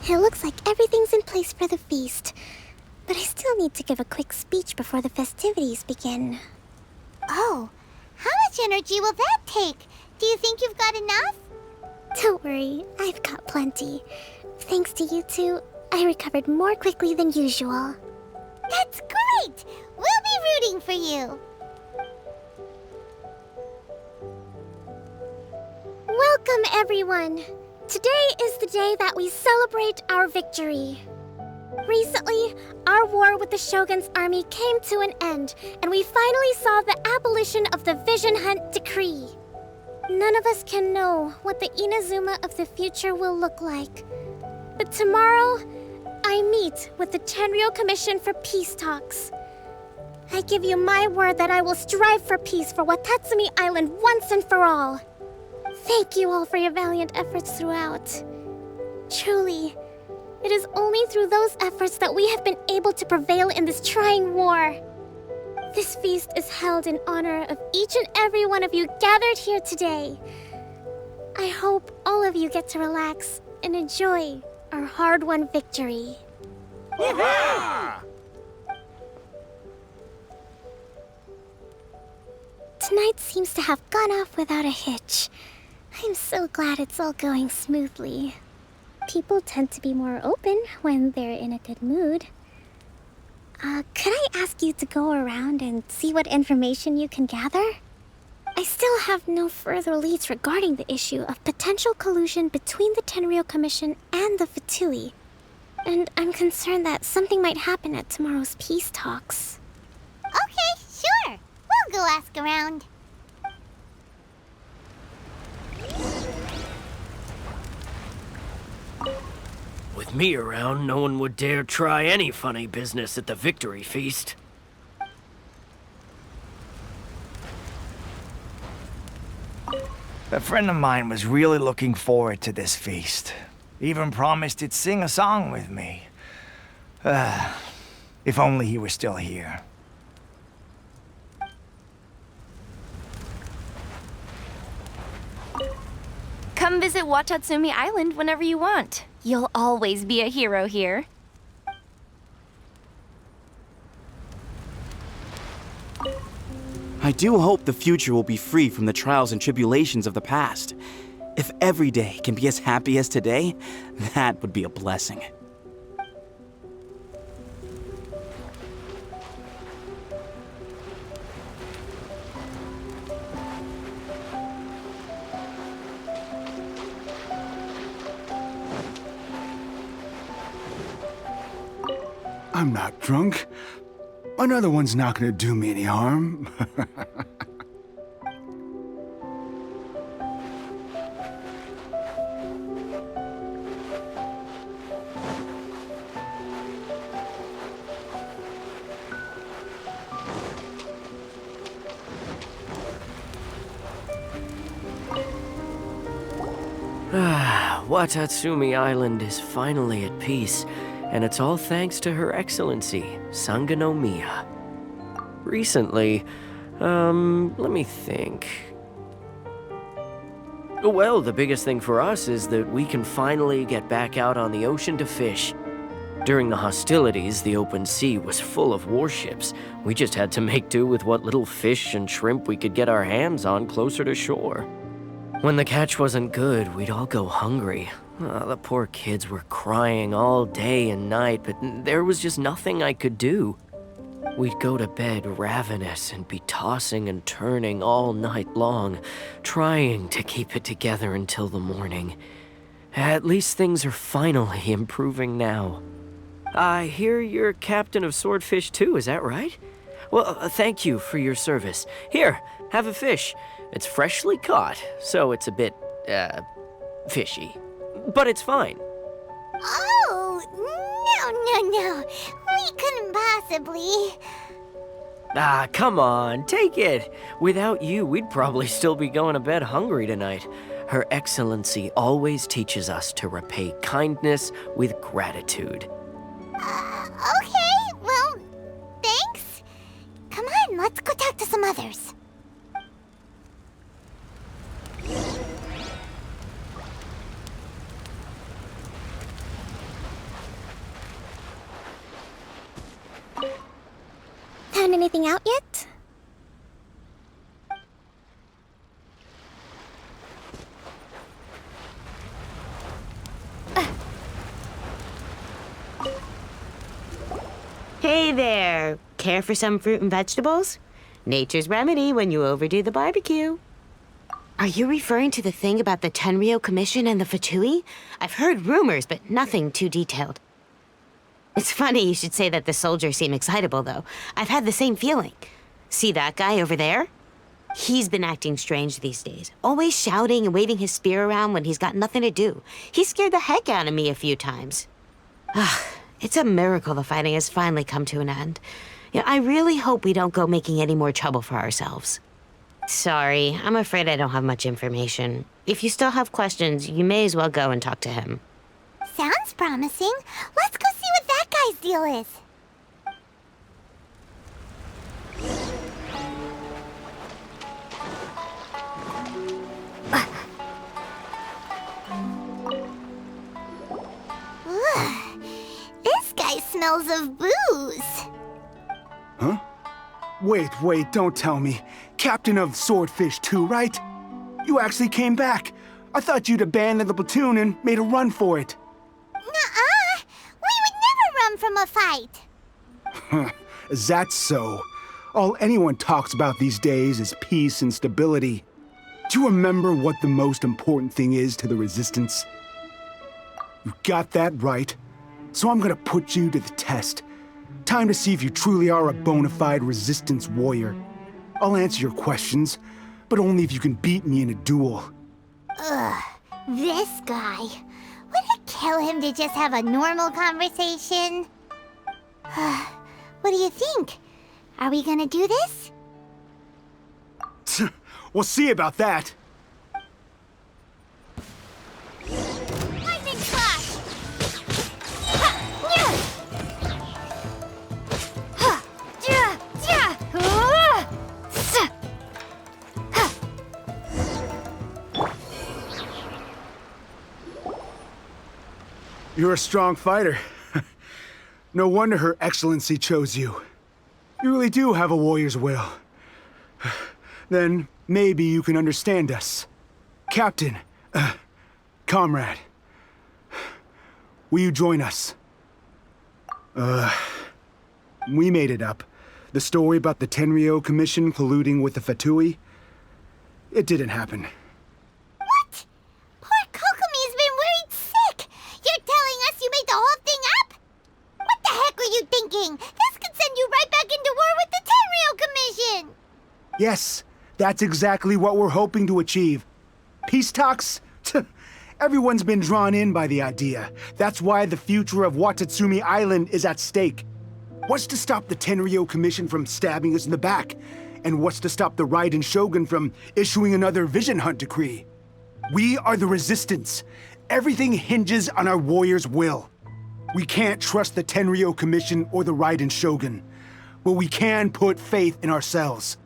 It looks like everything's in place for the feast. But I still need to give a quick speech before the festivities begin. Oh, how much energy will that take? Do you think you've got enough? Don't worry, I've got plenty. Thanks to you two, I recovered more quickly than usual. That's great! We'll be rooting for you. Welcome, everyone! Today is the day that we celebrate our victory. Recently, our war with the Shogun's army came to an end, and we finally saw the abolition of the Vision Hunt Decree. None of us can know what the Inazuma of the future will look like. But tomorrow, I meet with the Tenryou Commission for Peace Talks. I give you my word that I will strive for peace for Watatsumi Island once and for all. Thank you all for your valiant efforts throughout. Truly, it is only through those efforts that we have been able to prevail in this trying war. This feast is held in honor of each and every one of you gathered here today. I hope all of you get to relax and enjoy our hard-won victory. tonight seems to have gone off without a hitch. I'm so glad it's all going smoothly. People tend to be more open when they're in a good mood. Could I ask you to go around and see what information you can gather? I still have no further leads regarding the issue of potential collusion between the Tenryou Commission and the Fatui. And I'm concerned that something might happen at tomorrow's peace talks. Okay, sure. We'll go ask around. With me around, no one would dare try any funny business at the victory feast. A friend of mine was really looking forward to this feast. Even promised he'd sing a song with me. If only he were still here. Come visit Watatsumi Island whenever you want. You'll always be a hero here. I do hope the future will be free from the trials and tribulations of the past. If every day can be as happy as today, that would be a blessing. I'm not drunk. Another one's not gonna do me any harm. Watatsumi Island is finally at peace, and it's all thanks to Her Excellency, Sangonomiya. Recently, let me think. Well, the biggest thing for us is that we can finally get back out on the ocean to fish. During the hostilities, the open sea was full of warships. We just had to make do with what little fish and shrimp we could get our hands on closer to shore. When the catch wasn't good, we'd all go hungry. The poor kids were crying all day and night, but there was just nothing I could do. We'd go to bed ravenous and be tossing and turning all night long, trying to keep it together until the morning. At least things are finally improving now. I hear you're captain of Swordfish too, is that right? Well, thank you for your service. Here, have a fish. It's freshly caught, so it's a bit, fishy. But it's fine. Oh, no. We couldn't possibly. Ah, come on, take it. Without you, we'd probably still be going to bed hungry tonight. Her Excellency always teaches us to repay kindness with gratitude. Okay, well, thanks. Come on, let's go talk to some others. Found anything out yet? Hey there! Care for some fruit and vegetables? Nature's remedy when you overdo the barbecue. Are you referring to the thing about the Tenryou Commission and the Fatui? I've heard rumors, but nothing too detailed. It's funny you should say that the soldiers seem excitable, though. I've had the same feeling. See that guy over there? He's been acting strange these days, always shouting and waving his spear around when he's got nothing to do. He scared the heck out of me a few times. It's a miracle the fighting has finally come to an end. I really hope we don't go making any more trouble for ourselves. Sorry, I'm afraid I don't have much information. If you still have questions, you may as well go and talk to him. Sounds promising. Let's go see what that guy's deal is. This guy smells of booze. Huh? Wait, don't tell me. captain of Swordfish 2, right? You actually came back. I thought you'd abandoned the platoon and made a run for it. Nuh-uh! We would never run from a fight! Is that so? All anyone talks about these days is peace and stability. Do you remember what the most important thing is to the Resistance? You got that right. So I'm gonna put you to the test. Time to see if you truly are a bona fide Resistance warrior. I'll answer your questions, but only if you can beat me in a duel. Ugh, this guy. Would it kill him to just have a normal conversation? What do you think? Are we gonna do this? We'll see about that. Lightning Slash! Ha! Yeah! Ha! Yeah! Yeah! S! Ha! You're a strong fighter. No wonder Her Excellency chose you. You really do have a warrior's will. Then maybe you can understand us. Captain, comrade, will you join us? We made it up. The story about the Tenryou Commission colluding with the Fatui, it didn't happen. What? Poor Kokomi's been worried sick! You're telling us you made the whole thing up? What the heck were you thinking? This could send you right back into war with the Tenryou Commission! Yes, that's exactly what we're hoping to achieve. Peace talks? Everyone's been drawn in by the idea. That's why the future of Watatsumi Island is at stake. What's to stop the Tenryou Commission from stabbing us in the back? And what's to stop the Raiden Shogun from issuing another Vision Hunt decree? We are the Resistance. Everything hinges on our warrior's will. We can't trust the Tenryou Commission or the Raiden Shogun, but we can put faith in ourselves.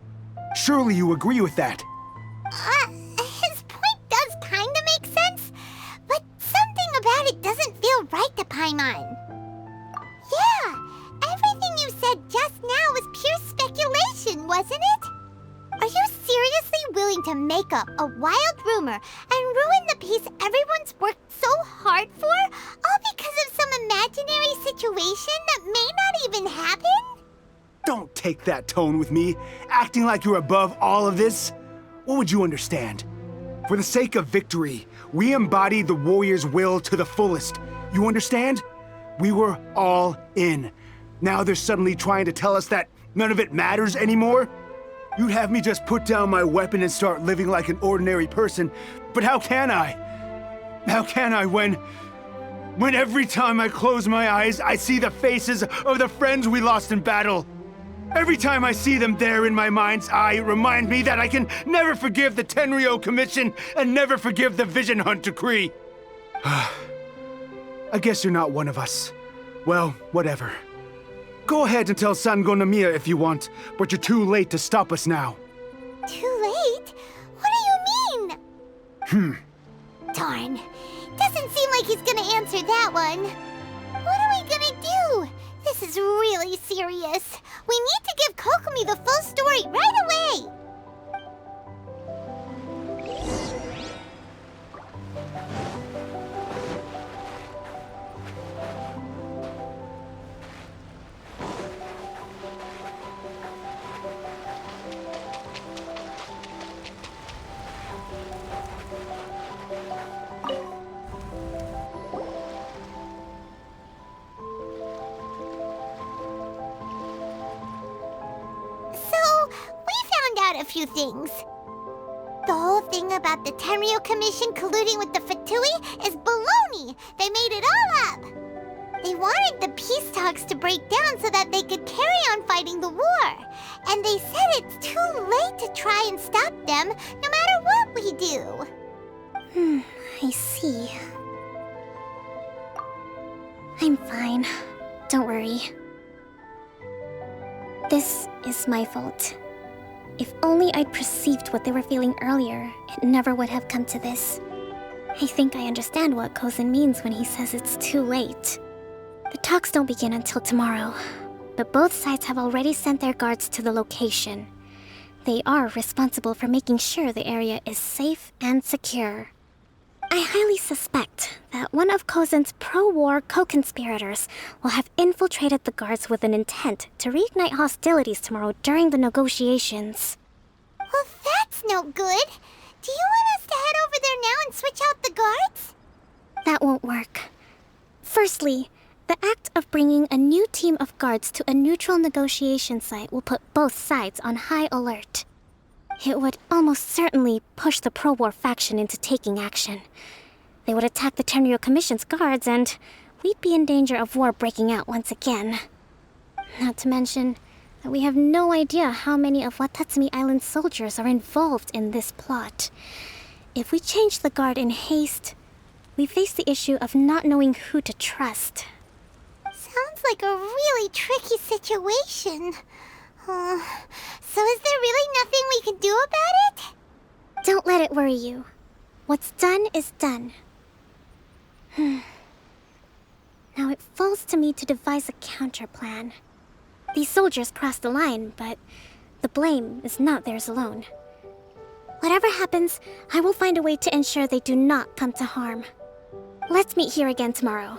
Surely you agree with that? His point does kinda make sense, but something about it doesn't feel right to Paimon. Yeah, everything you said just now was pure speculation, wasn't it? Are you seriously willing to make up a wild rumor and ruin the peace everyone's worked so hard for, all because of some imaginary situation that may not even happen? Don't take that tone with me, acting like you're above all of this. What would you understand? For the sake of victory, we embodied the warrior's will to the fullest. You understand? We were all in. Now they're suddenly trying to tell us that none of it matters anymore? You'd have me just put down my weapon and start living like an ordinary person, but how can I? How can I when every time I close my eyes, I see the faces of the friends we lost in battle? Every time I see them there in my mind's eye, it reminds me that I can never forgive the Tenryou Commission and never forgive the Vision Hunt decree. I guess you're not one of us. Well, whatever. Go ahead and tell Sangonomiya if you want, but you're too late to stop us now. Too late? What do you mean? Darn. Doesn't seem like he's gonna answer that one. What are we gonna do? This is really serious. We need to give Kokomi the full story right away! A few things. The whole thing about the Tenryou Commission colluding with the Fatui is baloney. They made it all up. They wanted the peace talks to break down so that they could carry on fighting the war. And they said it's too late to try and stop them, no matter what we do. I see. I'm fine. Don't worry. This is my fault. If only I'd perceived what they were feeling earlier, it never would have come to this. I think I understand what Kozen means when he says it's too late. The talks don't begin until tomorrow, but both sides have already sent their guards to the location. They are responsible for making sure the area is safe and secure. I highly suspect that one of Kozen's pro-war co-conspirators will have infiltrated the guards with an intent to reignite hostilities tomorrow during the negotiations. Well, that's no good. Do you want us to head over there now and switch out the guards? That won't work. Firstly, the act of bringing a new team of guards to a neutral negotiation site will put both sides on high alert. It would almost certainly push the pro-war faction into taking action. They would attack the Tenryou Commission's guards, and we'd be in danger of war breaking out once again. Not to mention that we have no idea how many of Watatsumi Island's soldiers are involved in this plot. If we change the guard in haste, we face the issue of not knowing who to trust. Sounds like a really tricky situation. So is there really nothing we can do about it? Don't let it worry you. What's done is done. Now it falls to me to devise a counterplan. These soldiers crossed the line, but the blame is not theirs alone. Whatever happens, I will find a way to ensure they do not come to harm. Let's meet here again tomorrow.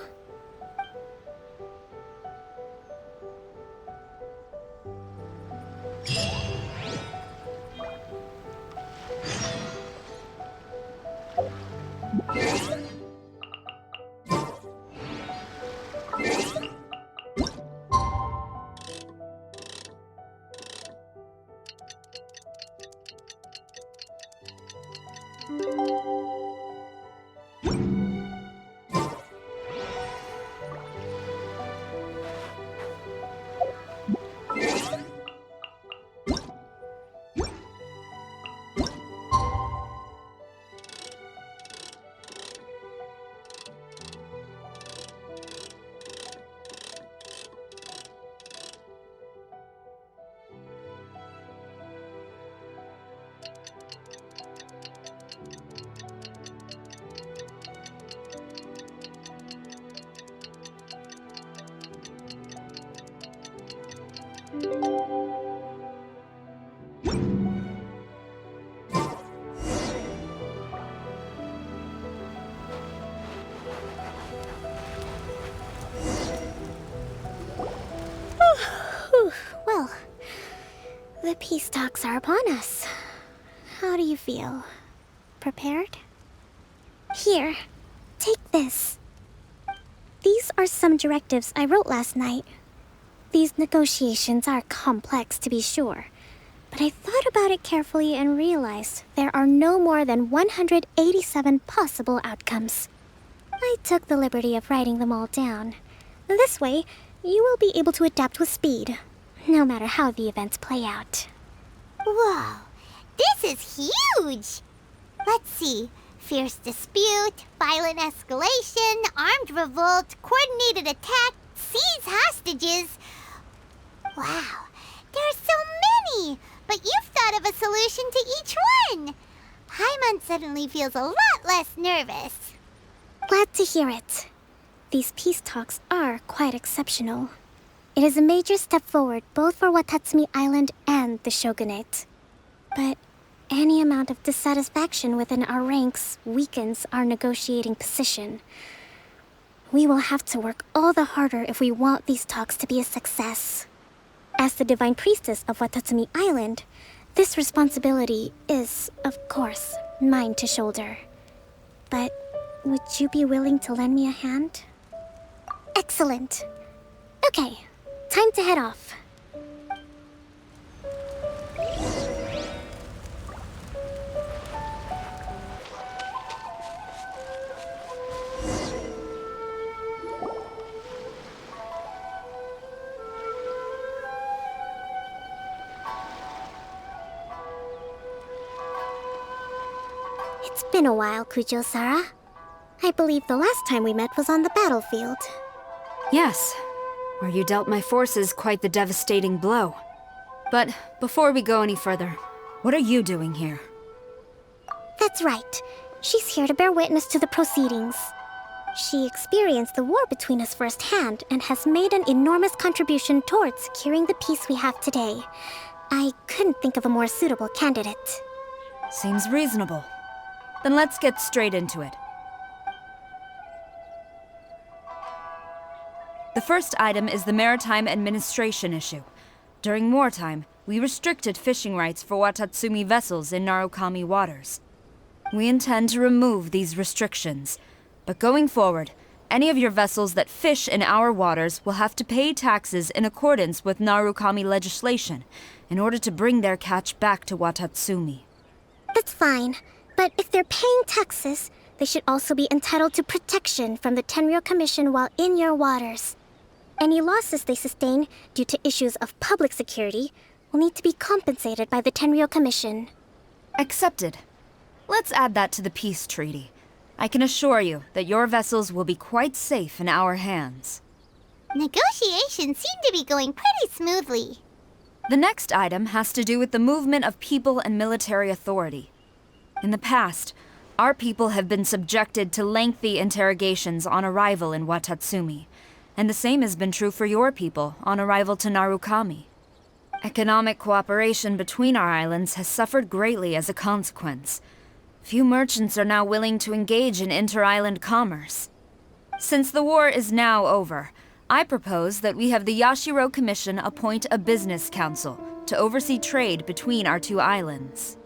Well, the peace talks are upon us. How do you feel? Prepared? Here, take this. These are some directives I wrote last night. These negotiations are complex, to be sure, but I thought about it carefully and realized there are no more than 187 possible outcomes. I took the liberty of writing them all down. This way, you will be able to adapt with speed, no matter how the events play out. Whoa, this is huge! Let's see. Fierce dispute, violent escalation, armed revolt, coordinated attack, seize hostages. Wow, there are so many! But you've thought of a solution to each one! Paimon suddenly feels a lot less nervous. Glad to hear it. These peace talks are quite exceptional. It is a major step forward both for Watatsumi Island and the Shogunate. But any amount of dissatisfaction within our ranks weakens our negotiating position. We will have to work all the harder if we want these talks to be a success. As the Divine Priestess of Watatsumi Island, this responsibility is, of course, mine to shoulder. But would you be willing to lend me a hand? Excellent. Okay, time to head off. It's been a while, Kujo-Sara. I believe the last time we met was on the battlefield. Yes, where you dealt my forces quite the devastating blow. But before we go any further, what are you doing here? That's right. She's here to bear witness to the proceedings. She experienced the war between us firsthand and has made an enormous contribution towards securing the peace we have today. I couldn't think of a more suitable candidate. Seems reasonable. Then let's get straight into it. The first item is the Maritime Administration issue. During wartime, we restricted fishing rights for Watatsumi vessels in Narukami waters. We intend to remove these restrictions, but going forward, any of your vessels that fish in our waters will have to pay taxes in accordance with Narukami legislation in order to bring their catch back to Watatsumi. That's fine, but if they're paying taxes, they should also be entitled to protection from the Tenryou Commission while in your waters. Any losses they sustain due to issues of public security will need to be compensated by the Tenryou Commission. Accepted. Let's add that to the peace treaty. I can assure you that your vessels will be quite safe in our hands. Negotiations seem to be going pretty smoothly. The next item has to do with the movement of people and military authority. In the past, our people have been subjected to lengthy interrogations on arrival in Watatsumi, and the same has been true for your people on arrival to Narukami. Economic cooperation between our islands has suffered greatly as a consequence. Few merchants are now willing to engage in inter-island commerce. Since the war is now over, I propose that we have the Yashiro Commission appoint a business council to oversee trade between our two islands.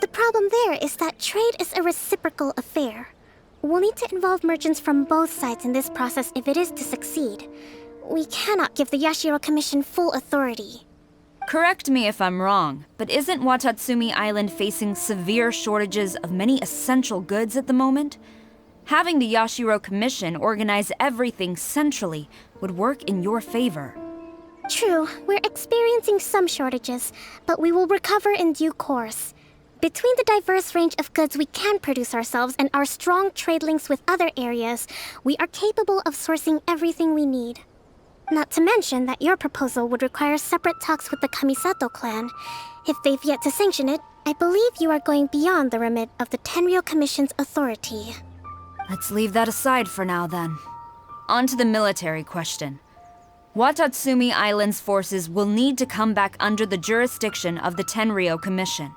The problem there is that trade is a reciprocal affair. We'll need to involve merchants from both sides in this process if it is to succeed. We cannot give the Yashiro Commission full authority. Correct me if I'm wrong, but isn't Watatsumi Island facing severe shortages of many essential goods at the moment? Having the Yashiro Commission organize everything centrally would work in your favor. True, we're experiencing some shortages, but we will recover in due course. Between the diverse range of goods we can produce ourselves and our strong trade links with other areas, we are capable of sourcing everything we need. Not to mention that your proposal would require separate talks with the Kamisato clan. If they've yet to sanction it, I believe you are going beyond the remit of the Tenryou Commission's authority. Let's leave that aside for now, then. On to the military question. Watatsumi Island's forces will need to come back under the jurisdiction of the Tenryou Commission.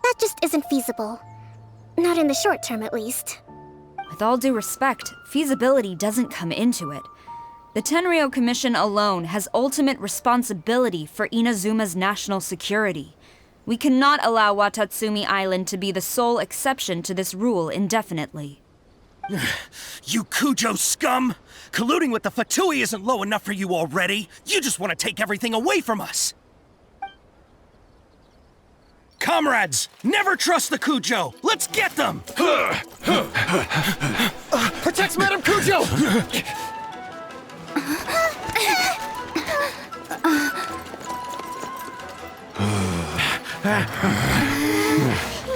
That just isn't feasible. Not in the short term, at least. With all due respect, feasibility doesn't come into it. The Tenryou Commission alone has ultimate responsibility for Inazuma's national security. We cannot allow Watatsumi Island to be the sole exception to this rule indefinitely. You Kujo scum! Colluding with the Fatui isn't low enough for you already. You just want to take everything away from us. Comrades, never trust the Kujo! Let's get them! Protect Madame Kujo!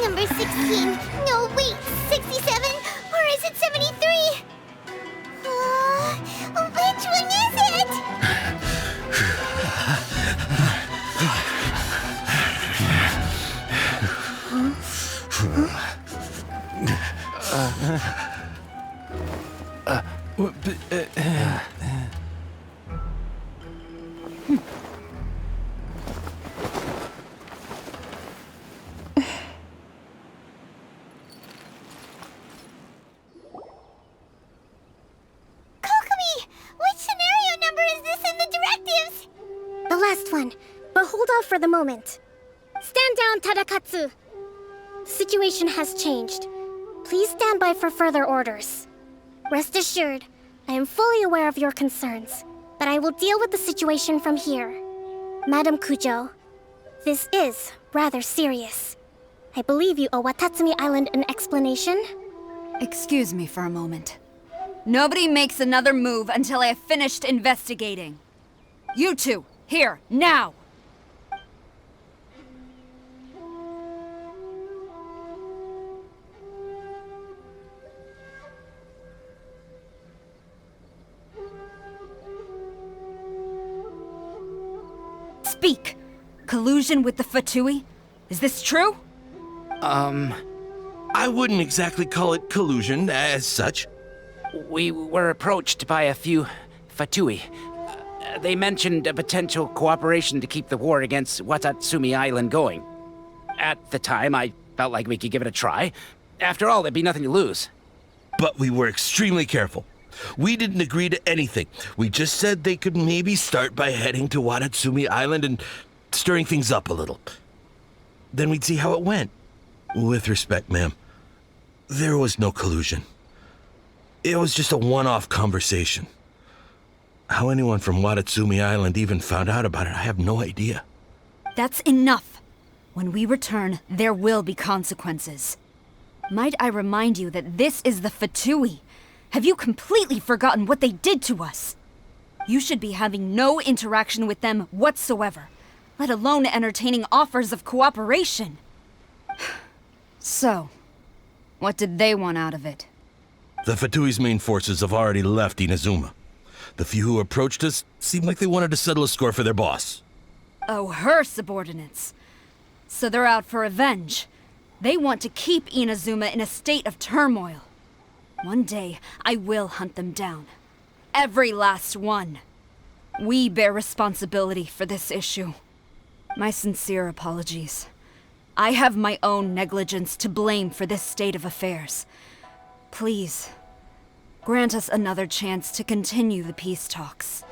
Number 16. No, wait, 67? Or is it 73? Which one is it? For the moment. Stand down, Tadakatsu! The situation has changed. Please stand by for further orders. Rest assured, I am fully aware of your concerns, but I will deal with the situation from here. Madam Kujo, this is rather serious. I believe you owe Watatsumi Island an explanation? Excuse me for a moment. Nobody makes another move until I have finished investigating. You two, here, now! Speak! Collusion with the Fatui? Is this true? I wouldn't exactly call it collusion as such. We were approached by a few Fatui. They mentioned a potential cooperation to keep the war against Watatsumi Island going. At the time, I felt like we could give it a try. After all, there'd be nothing to lose. But we were extremely careful. We didn't agree to anything. We just said they could maybe start by heading to Watatsumi Island and stirring things up a little. Then we'd see how it went. With respect, ma'am, there was no collusion. It was just a one-off conversation. How anyone from Watatsumi Island even found out about it, I have no idea. That's enough. When we return, there will be consequences. Might I remind you that this is the Fatui? Have you completely forgotten what they did to us? You should be having no interaction with them whatsoever, let alone entertaining offers of cooperation. So, what did they want out of it? The Fatui's main forces have already left Inazuma. The few who approached us seemed like they wanted to settle a score for their boss. Oh, her subordinates. So they're out for revenge. They want to keep Inazuma in a state of turmoil. One day, I will hunt them down. Every last one. We bear responsibility for this issue. My sincere apologies. I have my own negligence to blame for this state of affairs. Please, grant us another chance to continue the peace talks.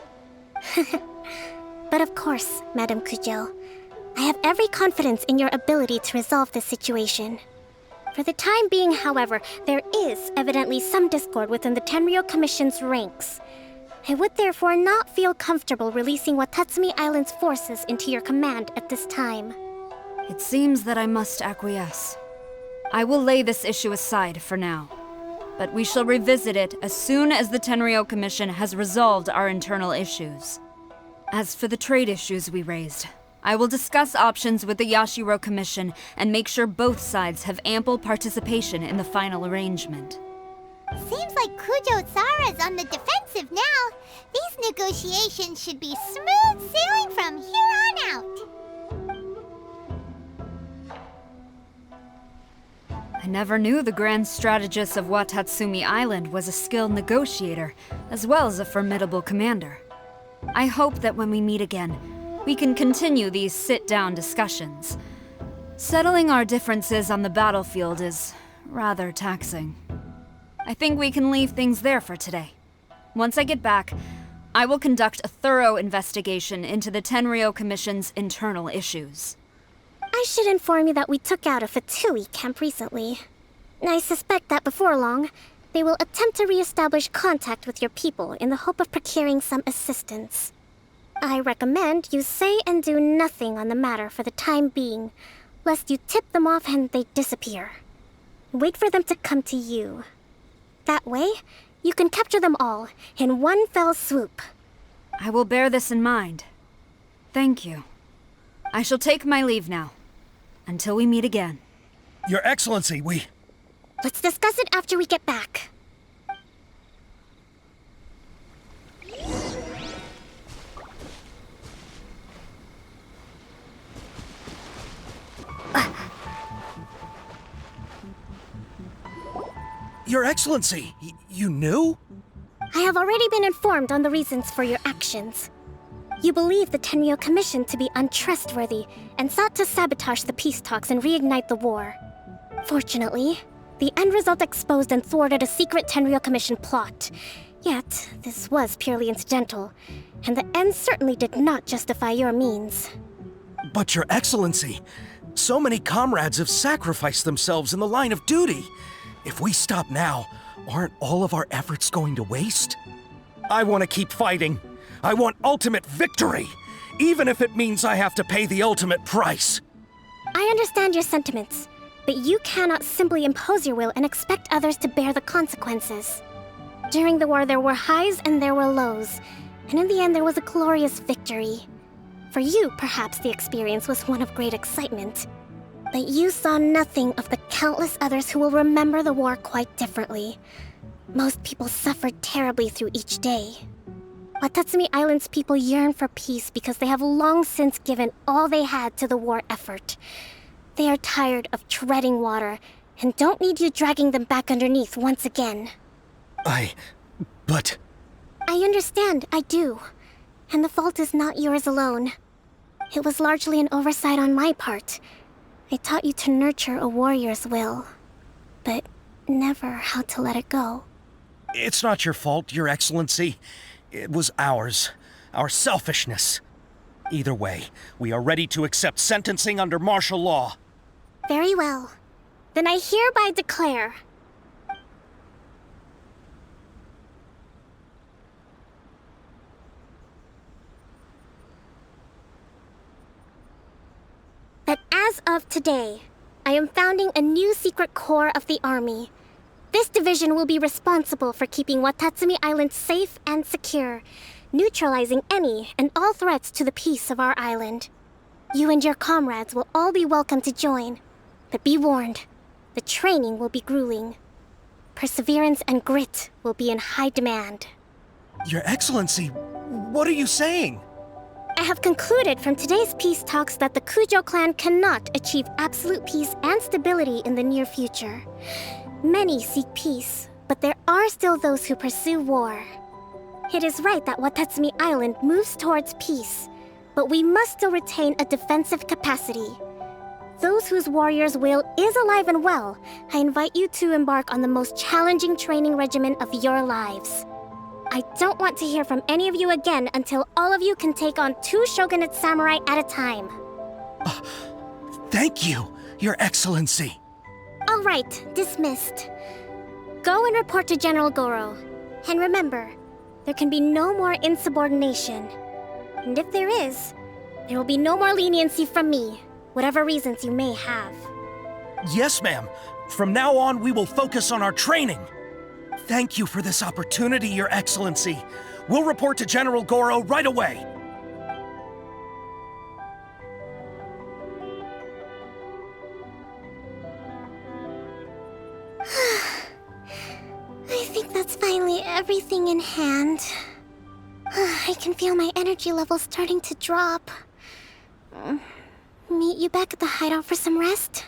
But of course, Madame Kujo. I have every confidence in your ability to resolve this situation. For the time being, however, there is evidently some discord within the Tenryou Commission's ranks. I would therefore not feel comfortable releasing Watatsumi Island's forces into your command at this time. It seems that I must acquiesce. I will lay this issue aside for now, but we shall revisit it as soon as the Tenryou Commission has resolved our internal issues. As for the trade issues we raised, I will discuss options with the Yashiro Commission and make sure both sides have ample participation in the final arrangement. Seems like Kujo-sara's on the defensive now. These negotiations should be smooth sailing from here on out. I never knew the grand strategist of Watatsumi Island was a skilled negotiator, as well as a formidable commander. I hope that when we meet again, we can continue these sit-down discussions. Settling our differences on the battlefield is rather taxing. I think we can leave things there for today. Once I get back, I will conduct a thorough investigation into the Tenryou Commission's internal issues. I should inform you that we took out a Fatui camp recently. I suspect that before long, they will attempt to re-establish contact with your people in the hope of procuring some assistance. I recommend you say and do nothing on the matter for the time being, lest you tip them off and they disappear. Wait for them to come to you. That way, you can capture them all in one fell swoop. I will bear this in mind. Thank you. I shall take my leave now. Until we meet again. Your Excellency, Let's discuss it after we get back. Your Excellency, you knew? I have already been informed on the reasons for your actions. You believe the Tenryou Commission to be untrustworthy and sought to sabotage the peace talks and reignite the war. Fortunately, the end result exposed and thwarted a secret Tenryou Commission plot. Yet, this was purely incidental, and the end certainly did not justify your means. But Your Excellency, so many comrades have sacrificed themselves in the line of duty. If we stop now, aren't all of our efforts going to waste? I want to keep fighting. I want ultimate victory, even if it means I have to pay the ultimate price. I understand your sentiments, but you cannot simply impose your will and expect others to bear the consequences. During the war, there were highs and there were lows, and in the end, there was a glorious victory. For you, perhaps the experience was one of great excitement. But you saw nothing of the countless others who will remember the war quite differently. Most people suffered terribly through each day. Watatsumi Island's people yearn for peace because they have long since given all they had to the war effort. They are tired of treading water and don't need you dragging them back underneath once again. But... I understand, I do. And the fault is not yours alone. It was largely an oversight on my part. I taught you to nurture a warrior's will, but never how to let it go. It's not your fault, Your Excellency. It was ours. Our selfishness. Either way, we are ready to accept sentencing under martial law. Very well. Then I hereby declare... that as of today, I am founding a new secret corps of the army. This division will be responsible for keeping Watatsumi Island safe and secure, neutralizing any and all threats to the peace of our island. You and your comrades will all be welcome to join, but be warned, the training will be grueling. Perseverance and grit will be in high demand. Your Excellency, what are you saying? I have concluded from today's peace talks that the Kujo clan cannot achieve absolute peace and stability in the near future. Many seek peace, but there are still those who pursue war. It is right that Watatsumi Island moves towards peace, but we must still retain a defensive capacity. Those whose warrior's will is alive and well, I invite you to embark on the most challenging training regimen of your lives. I don't want to hear from any of you again until all of you can take on 2 shogunate samurai at a time. Thank you, Your Excellency. All right, dismissed. Go and report to General Goro. And remember, there can be no more insubordination. And if there is, there will be no more leniency from me, whatever reasons you may have. Yes, ma'am. From now on, we will focus on our training. Thank you for this opportunity, Your Excellency. We'll report to General Goro right away. I think that's finally everything in hand. I can feel my energy levels starting to drop. Meet you back at the hideout for some rest?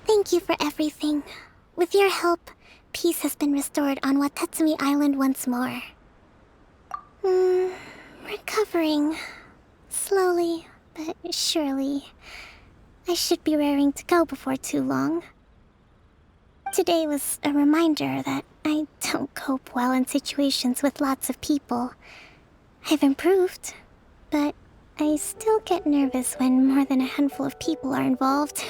Thank you for everything. With your help, peace has been restored on Watatsumi Island once more. Recovering. Slowly, but surely. I should be raring to go before too long. Today was a reminder that I don't cope well in situations with lots of people. I've improved, but I still get nervous when more than a handful of people are involved.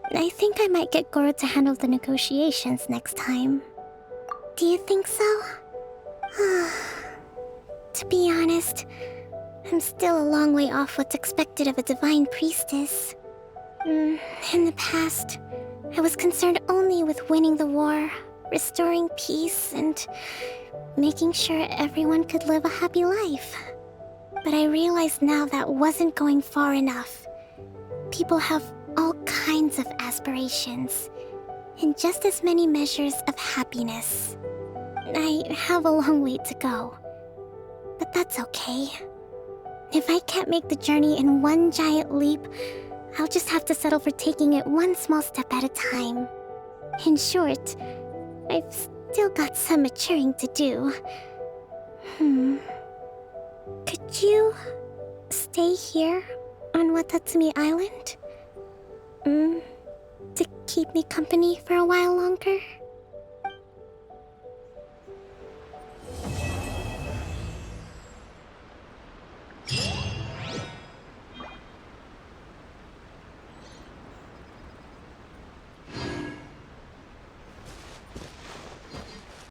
I think I might get Goro to handle the negotiations next time. Do you think so? To be honest, I'm still a long way off what's expected of a divine priestess. In the past, I was concerned only with winning the war, restoring peace, and making sure everyone could live a happy life. But I realize now that wasn't going far enough. People have all kinds of aspirations, and just as many measures of happiness. I have a long way to go, but that's okay. If I can't make the journey in one giant leap, I'll just have to settle for taking it one small step at a time. In short, I've still got some maturing to do. Could you stay here on Watatsumi Island? To keep me company for a while longer?